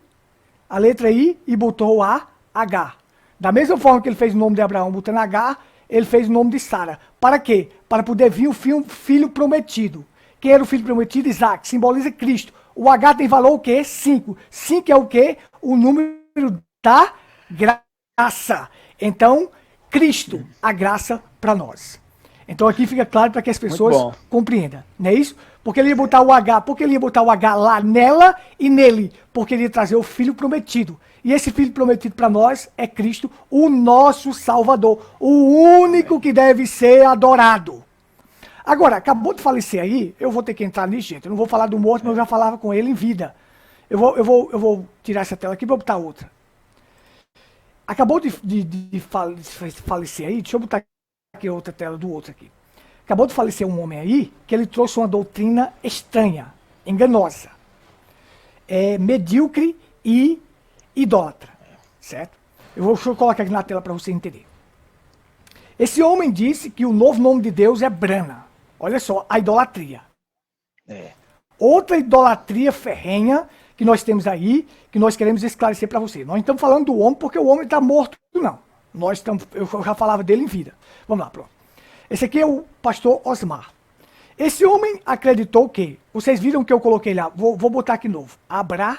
e botou a H. Da mesma forma que ele fez o nome de Abraão botando H, ele fez o nome de Sara. Para quê? Para poder vir o filho prometido. Quem era o filho prometido? Isaac. Simboliza Cristo. O H tem valor o quê? 5. 5 é o quê? O número da graça. Então, Cristo, a graça para nós. Então aqui fica claro para que as pessoas compreendam. Não é isso? Porque ele ia botar o H. Porque ele ia botar o H lá nela e nele. Porque ele ia trazer o filho prometido. E esse filho prometido para nós é Cristo, o nosso Salvador. O único que deve ser adorado. Agora, acabou de falecer aí, eu vou ter que entrar nisso, gente. Eu não vou falar do morto, mas eu já falava com ele em vida. Eu vou tirar essa tela aqui e vou botar outra. Acabou de falecer aí, deixa eu botar aqui outra tela do outro aqui. Acabou de falecer um homem aí, que ele trouxe uma doutrina estranha, enganosa, medíocre e idólatra, certo? Deixa eu colocar aqui na tela para você entender. Esse homem disse que o novo nome de Deus é Brana. Olha só, a idolatria. Outra idolatria ferrenha que nós temos aí, que nós queremos esclarecer para você. Nós não estamos falando do homem porque o homem está morto, não. Eu já falava dele em vida. Vamos lá, pronto. Esse aqui é o pastor Osmar. Esse homem acreditou que, vocês viram que eu coloquei lá, vou botar aqui novo, Abraão.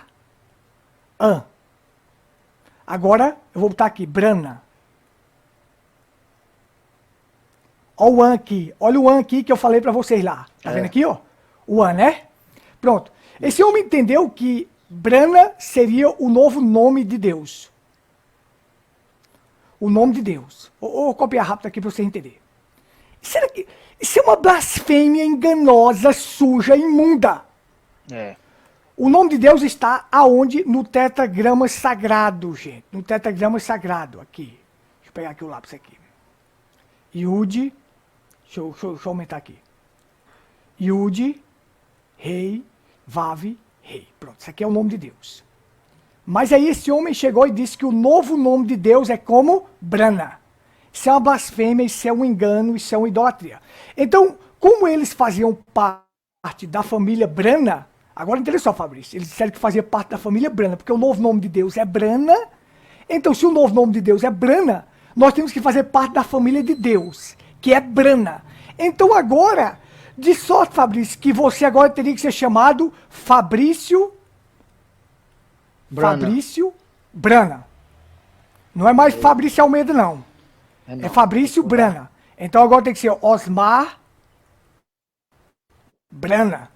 Agora, eu vou botar aqui, Brana. Olha o An aqui. Olha o An aqui que eu falei para vocês lá. Tá vendo aqui, ó? O An, né? Pronto. Esse homem entendeu que Brana seria o novo nome de Deus. O nome de Deus. Vou copiar rápido aqui para você entender. Será que isso é uma blasfêmia enganosa, suja, imunda? O nome de Deus está aonde? No tetragrama sagrado, gente. No tetragrama sagrado, aqui. Deixa eu pegar aqui o lápis aqui. Yud. Deixa eu aumentar aqui. Yud, Rei, Vav, Rei. Pronto, isso aqui é o nome de Deus. Mas aí esse homem chegou e disse que o novo nome de Deus é como Brana. Isso é uma blasfêmia, isso é um engano, isso é uma idolatria. Então, como eles faziam parte da família Brana, agora entenda só, Fabrício, eles disseram que fazia parte da família Brana, porque o novo nome de Deus é Brana. Então, se o novo nome de Deus é Brana, nós temos que fazer parte da família de Deus, que é Brana. Então agora, de sorte, Fabrício, que você agora teria que ser chamado Fabrício Brana. Não é mais Fabrício Almeida, não. É Fabrício Brana. Então agora tem que ser Osmar Brana.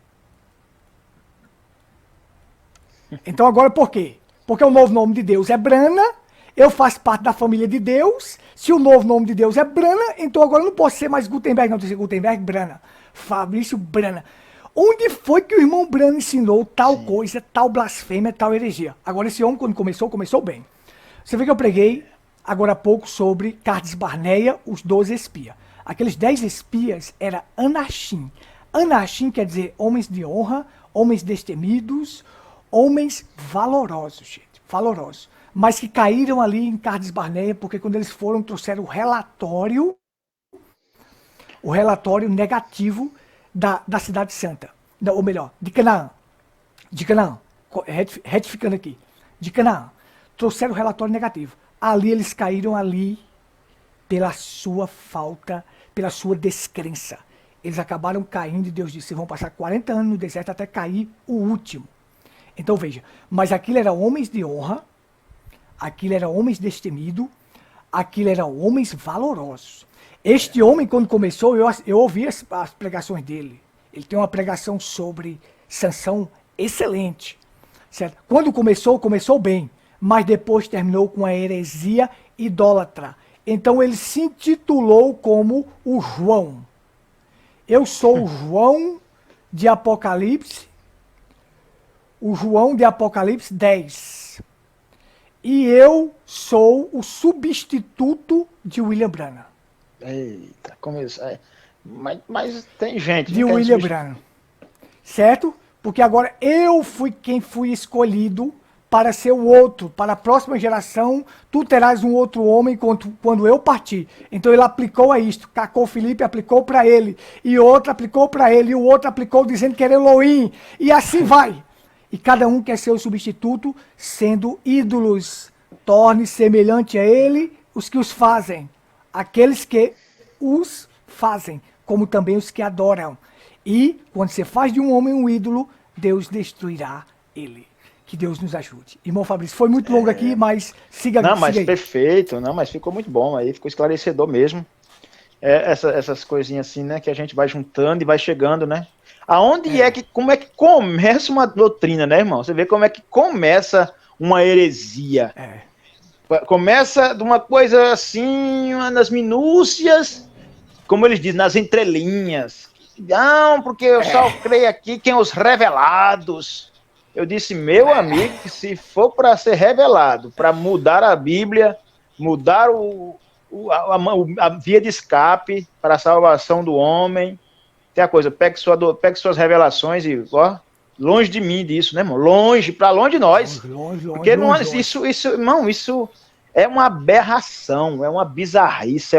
Então agora por quê? Porque o novo nome de Deus é Brana. Eu faço parte da família de Deus. Se o novo nome de Deus é Brana, então agora eu não posso ser mais Gutenberg, não. Tem que ser Gutenberg, Brana. Fabrício Brana. Onde foi que o irmão Brana ensinou tal coisa, tal blasfêmia, tal heresia? Agora esse homem, quando começou bem. Você vê que eu preguei agora há pouco sobre Cades Barneia, os 12 espias. Aqueles 10 espias era Anachim. Anachim quer dizer homens de honra, homens destemidos, homens valorosos, gente. Valorosos. Mas que caíram ali em Cades Barneia, porque quando eles foram, trouxeram o relatório negativo da Cidade Santa. Ou melhor, de Canaã. Retificando aqui. De Canaã. Trouxeram o relatório negativo. Ali eles caíram ali pela sua falta, pela sua descrença. Eles acabaram caindo e Deus disse, vão passar 40 anos no deserto até cair o último. Então veja, mas aquilo era homens de honra, aquilo era homens destemidos, aquilo era homens valorosos. Este homem, quando começou, eu ouvi as pregações dele. Ele tem uma pregação sobre Sansão excelente. Certo? Quando começou bem, mas depois terminou com a heresia idólatra. Então ele se intitulou como o João. Eu sou o João de Apocalipse, o João de Apocalipse 10. E eu sou o substituto de William Branham. Eita, começou. Mas tem gente... De William Branham. Certo? Porque agora eu fui quem fui escolhido para ser o outro, para a próxima geração, tu terás um outro homem quando eu partir. Então ele aplicou a isto, Cacô Felipe aplicou para ele, e outro aplicou para ele, e o outro aplicou dizendo que era Elohim, e assim vai. E cada um quer ser o substituto, sendo ídolos. Torne semelhante a ele os que os fazem, aqueles que os fazem, como também os que adoram. E quando você faz de um homem um ídolo, Deus destruirá ele. Que Deus nos ajude. Irmão Fabrício, foi muito longo aqui, mas siga aí. Não, mas perfeito, não, mas ficou muito bom aí, ficou esclarecedor mesmo. Essas coisinhas assim, né, que a gente vai juntando e vai chegando, né? Como é que começa uma doutrina, né, irmão? Você vê como é que começa uma heresia. Começa de uma coisa assim, nas minúcias, como eles dizem, nas entrelinhas. Não, porque eu só creio aqui quem os revelados. Eu disse, meu amigo, que se for para ser revelado, para mudar a Bíblia, mudar a via de escape para a salvação do homem, tem a coisa, pegue suas revelações e, ó, longe de mim disso, né, irmão? Para longe de nós. Porque longe. Irmão, isso é uma aberração, é uma bizarrice,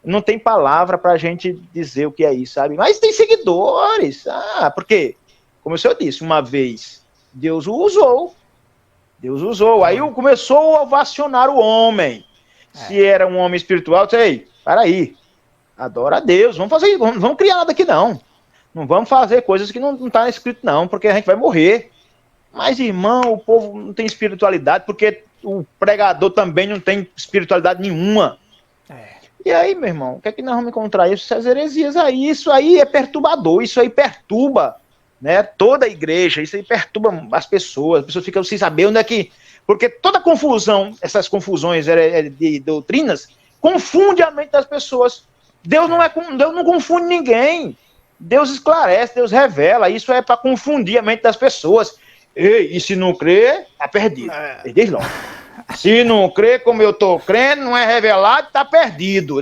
não tem palavra para a gente dizer o que é isso, sabe? Mas tem seguidores. Porque, como o senhor disse, uma vez Deus o usou. Aí começou a ovacionar o homem. Se era um homem espiritual, disse, ei, para aí, adora a Deus, vamos criar nada aqui não. Não vamos fazer coisas que não está escrito não, porque a gente vai morrer. Mas, irmão, o povo não tem espiritualidade, porque o pregador também não tem espiritualidade nenhuma. E aí, meu irmão, o que é que nós vamos encontrar? Essas heresias aí, isso aí é perturbador, isso aí perturba, né, toda a igreja, isso aí perturba as pessoas ficam sem saber onde é que... Porque toda confusão, essas confusões de doutrinas, confunde a mente das pessoas. Deus não confunde ninguém. Deus esclarece, Deus revela, isso é para confundir a mente das pessoas. E se não crer, tá perdido. Desde logo. Se não crer como eu estou crendo, não é revelado, está perdido.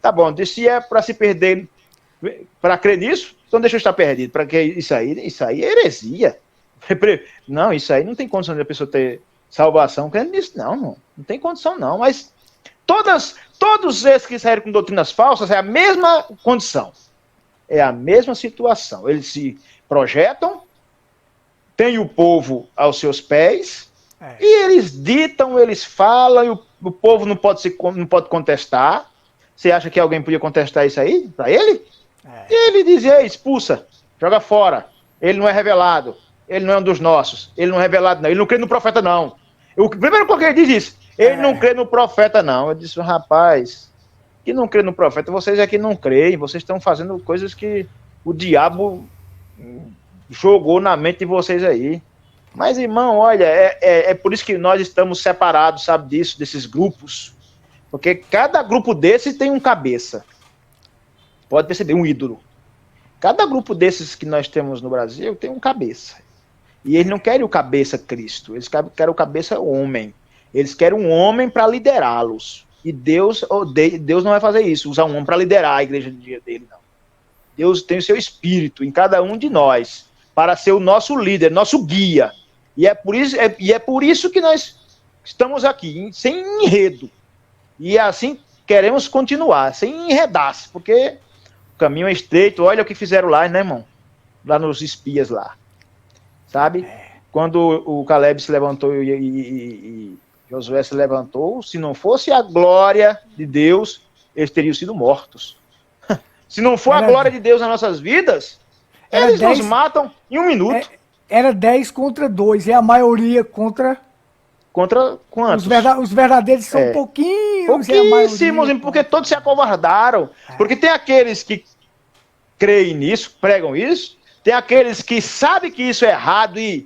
Tá bom, se é para se perder, para crer nisso, então deixa eu estar perdido. Para que isso aí é heresia. Não, isso aí não tem condição de a pessoa ter salvação crendo nisso, não tem condição não. Mas todos esses que saíram com doutrinas falsas é a mesma condição, é a mesma situação. Eles se projetam, tem o povo aos seus pés. E eles ditam, eles falam, e o povo não pode contestar. Você acha que alguém podia contestar isso aí para ele? E ele dizia, expulsa, joga fora. Ele não é revelado, ele não é um dos nossos, ele não é revelado não, ele não crê no profeta não. O primeiro que ele diz isso, ele não crê no profeta não. Eu disse, rapaz, que não crê no profeta, vocês aqui não creem, vocês estão fazendo coisas que o diabo jogou na mente de vocês aí. Mas, irmão, olha, é por isso que nós estamos separados, sabe disso, desses grupos. Porque cada grupo desse tem um cabeça. Pode perceber, um ídolo. Cada grupo desses que nós temos no Brasil tem um cabeça. E eles não querem o cabeça Cristo, eles querem o cabeça homem. Eles querem um homem para liderá-los. E Deus não vai fazer isso, usar um homem para liderar a igreja dele, não. Deus tem o seu espírito em cada um de nós, para ser o nosso líder, nosso guia. E é por isso que nós estamos aqui, sem enredo. E assim queremos continuar, sem enredar-se, porque o caminho é estreito. Olha o que fizeram lá, né, irmão? Lá nos espias lá. Sabe? Quando o Caleb se levantou e Josué se levantou, se não fosse a glória de Deus, eles teriam sido mortos. Se não for a glória de Deus nas nossas vidas, eles nos matam em um minuto. Era 10 contra 2, é a maioria contra... Contra quantos? Os verdadeiros são pouquinhos. Pouquíssimos, porque todos se acovardaram. Porque tem aqueles que creem nisso, pregam isso, tem aqueles que sabem que isso é errado e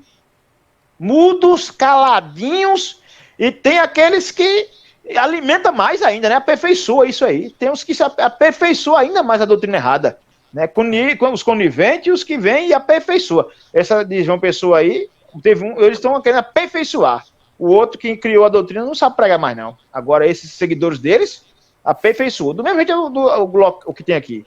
mudos, caladinhos, e tem aqueles que alimentam mais ainda, né? Aperfeiçoa isso aí. Tem os que se aperfeiçoam ainda mais a doutrina errada. Né, com os coniventes e os que vêm e aperfeiçoa. Essa de João Pessoa aí, eles estão querendo aperfeiçoar. O outro que criou a doutrina não sabe pregar mais não. Agora esses seguidores deles, Aperfeiçoou. Do mesmo jeito o que tem aqui.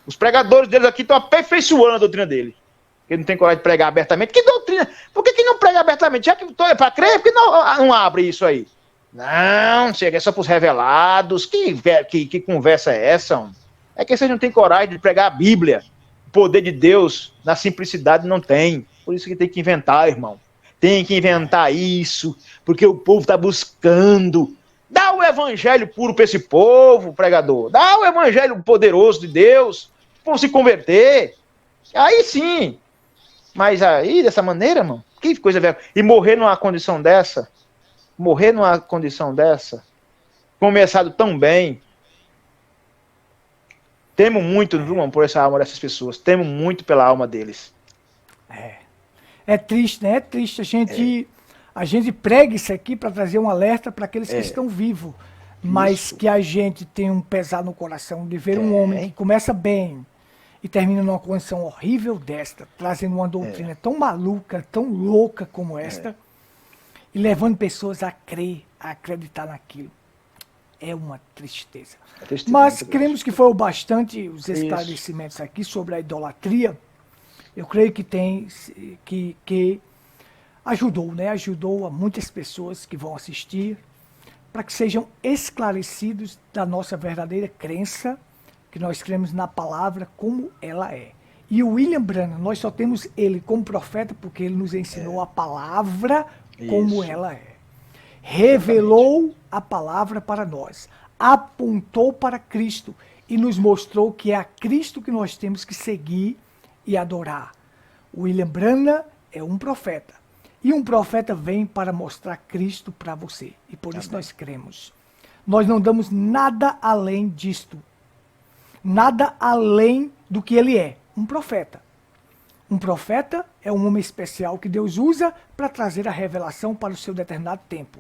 Os pregadores deles aqui estão aperfeiçoando a doutrina dele. Porque não tem coragem de pregar abertamente. Que doutrina? Por que não prega abertamente? Já que é para crer, por que não abre isso aí? Não, chega, é só para os revelados. Que conversa é essa? Homem? É que vocês não têm coragem de pregar a Bíblia. O poder de Deus, na simplicidade, não tem. Por isso que tem que inventar, irmão. Tem que inventar isso, porque o povo está buscando. Dá o evangelho puro para esse povo, pregador. Dá o evangelho poderoso de Deus, para se converter. Aí sim. Mas aí, dessa maneira, irmão, que coisa velha. E morrer numa condição dessa, começado tão bem. Temo muito, viu, irmão, por essa alma dessas pessoas. Temo muito pela alma deles. É triste, né? É triste. A gente prega isso aqui para trazer um alerta para aqueles que estão vivos. Mas Isso. que a gente tem um pesar no coração de ver um homem que começa bem e termina numa condição horrível desta, trazendo uma doutrina tão maluca, tão louca como esta, e levando pessoas a crer, a acreditar naquilo. É uma tristeza. Mas cremos que foi o bastante os esclarecimentos aqui sobre a idolatria. Eu creio que que ajudou, né? Ajudou a muitas pessoas que vão assistir para que sejam esclarecidos da nossa verdadeira crença, que nós cremos na palavra como ela é. E o William Branham, nós só temos ele como profeta porque ele nos ensinou a palavra como ela é. Revelou a palavra para nós, apontou para Cristo e nos mostrou que é a Cristo que nós temos que seguir e adorar. O William Branham é um profeta. E um profeta vem para mostrar Cristo para você. E por isso nós cremos. Nós não damos nada além disto. Nada além do que ele é. Um profeta. Um profeta é um homem especial que Deus usa para trazer a revelação para o seu determinado tempo.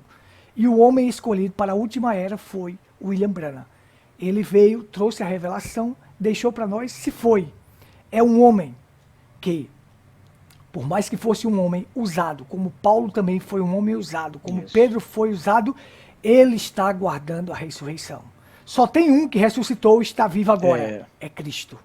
E o homem escolhido para a última era foi William Branham. Ele veio, trouxe a revelação, deixou para nós, se foi. É um homem que, por mais que fosse um homem usado, como Paulo também foi um homem usado, como Pedro foi usado, ele está aguardando a ressurreição. Só tem um que ressuscitou e está vivo agora. É Cristo.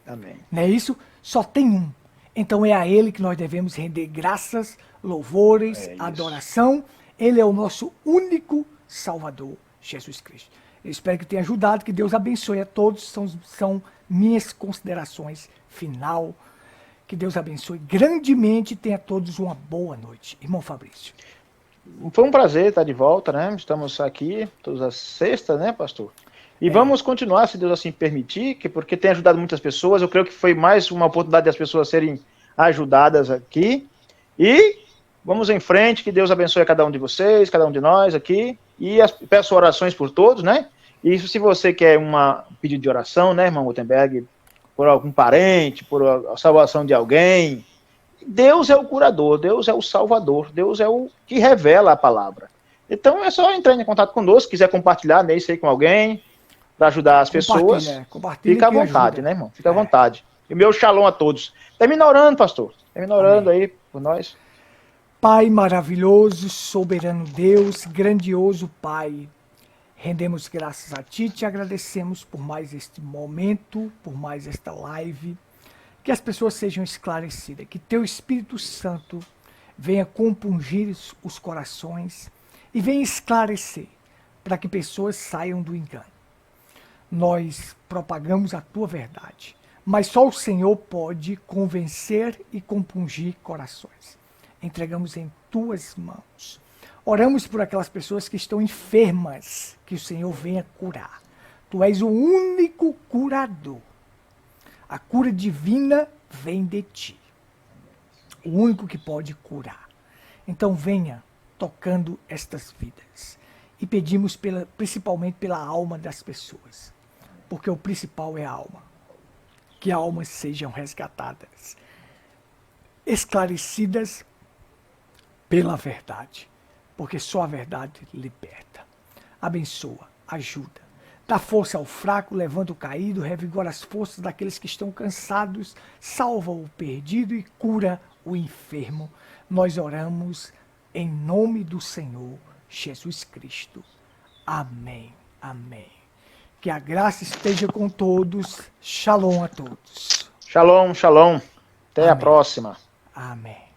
Amém. Não é isso? Só tem um. Então é a ele que nós devemos render graças, louvores, adoração. Ele é o nosso único Salvador, Jesus Cristo. Eu espero que tenha ajudado, que Deus abençoe a todos. São minhas considerações final. Que Deus abençoe grandemente e tenha todos uma boa noite. Irmão Fabrício. Foi um prazer estar de volta, né? Estamos aqui todas as sextas, né, pastor? E vamos continuar, se Deus assim permitir, porque tem ajudado muitas pessoas. Eu creio que foi mais uma oportunidade das pessoas serem ajudadas aqui. E vamos em frente, que Deus abençoe a cada um de vocês, cada um de nós aqui. E peço orações por todos, né? E se você quer um pedido de oração, né, irmão Gutenberg, por algum parente, por a salvação de alguém, Deus é o curador, Deus é o salvador, Deus é o que revela a palavra. Então é só entrar em contato conosco, se quiser compartilhar isso aí com alguém, para ajudar as pessoas. Compartilha, fica à vontade, né, irmão? Fica à vontade. E meu shalom a todos. Termina orando, pastor. Termina orando aí por nós. Pai maravilhoso, soberano Deus, grandioso Pai, rendemos graças a Ti, te agradecemos por mais este momento, por mais esta live, que as pessoas sejam esclarecidas, que Teu Espírito Santo venha compungir os corações e venha esclarecer, para que pessoas saiam do engano. Nós propagamos a Tua verdade, mas só o Senhor pode convencer e compungir corações. Entregamos em Tuas mãos. Oramos por aquelas pessoas que estão enfermas, que o Senhor venha curar. Tu és o único curador. A cura divina vem de Ti. O único que pode curar. Então venha tocando estas vidas. E pedimos principalmente pela alma das pessoas. Porque o principal é a alma. Que almas sejam resgatadas, esclarecidas pela verdade. Porque só a verdade liberta. Abençoa, ajuda. Dá força ao fraco, levanta o caído, revigora as forças daqueles que estão cansados, salva o perdido e cura o enfermo. Nós oramos em nome do Senhor Jesus Cristo. Amém. Amém. Que a graça esteja com todos. Shalom a todos. Shalom, shalom. Até a Amém. próxima. Amém.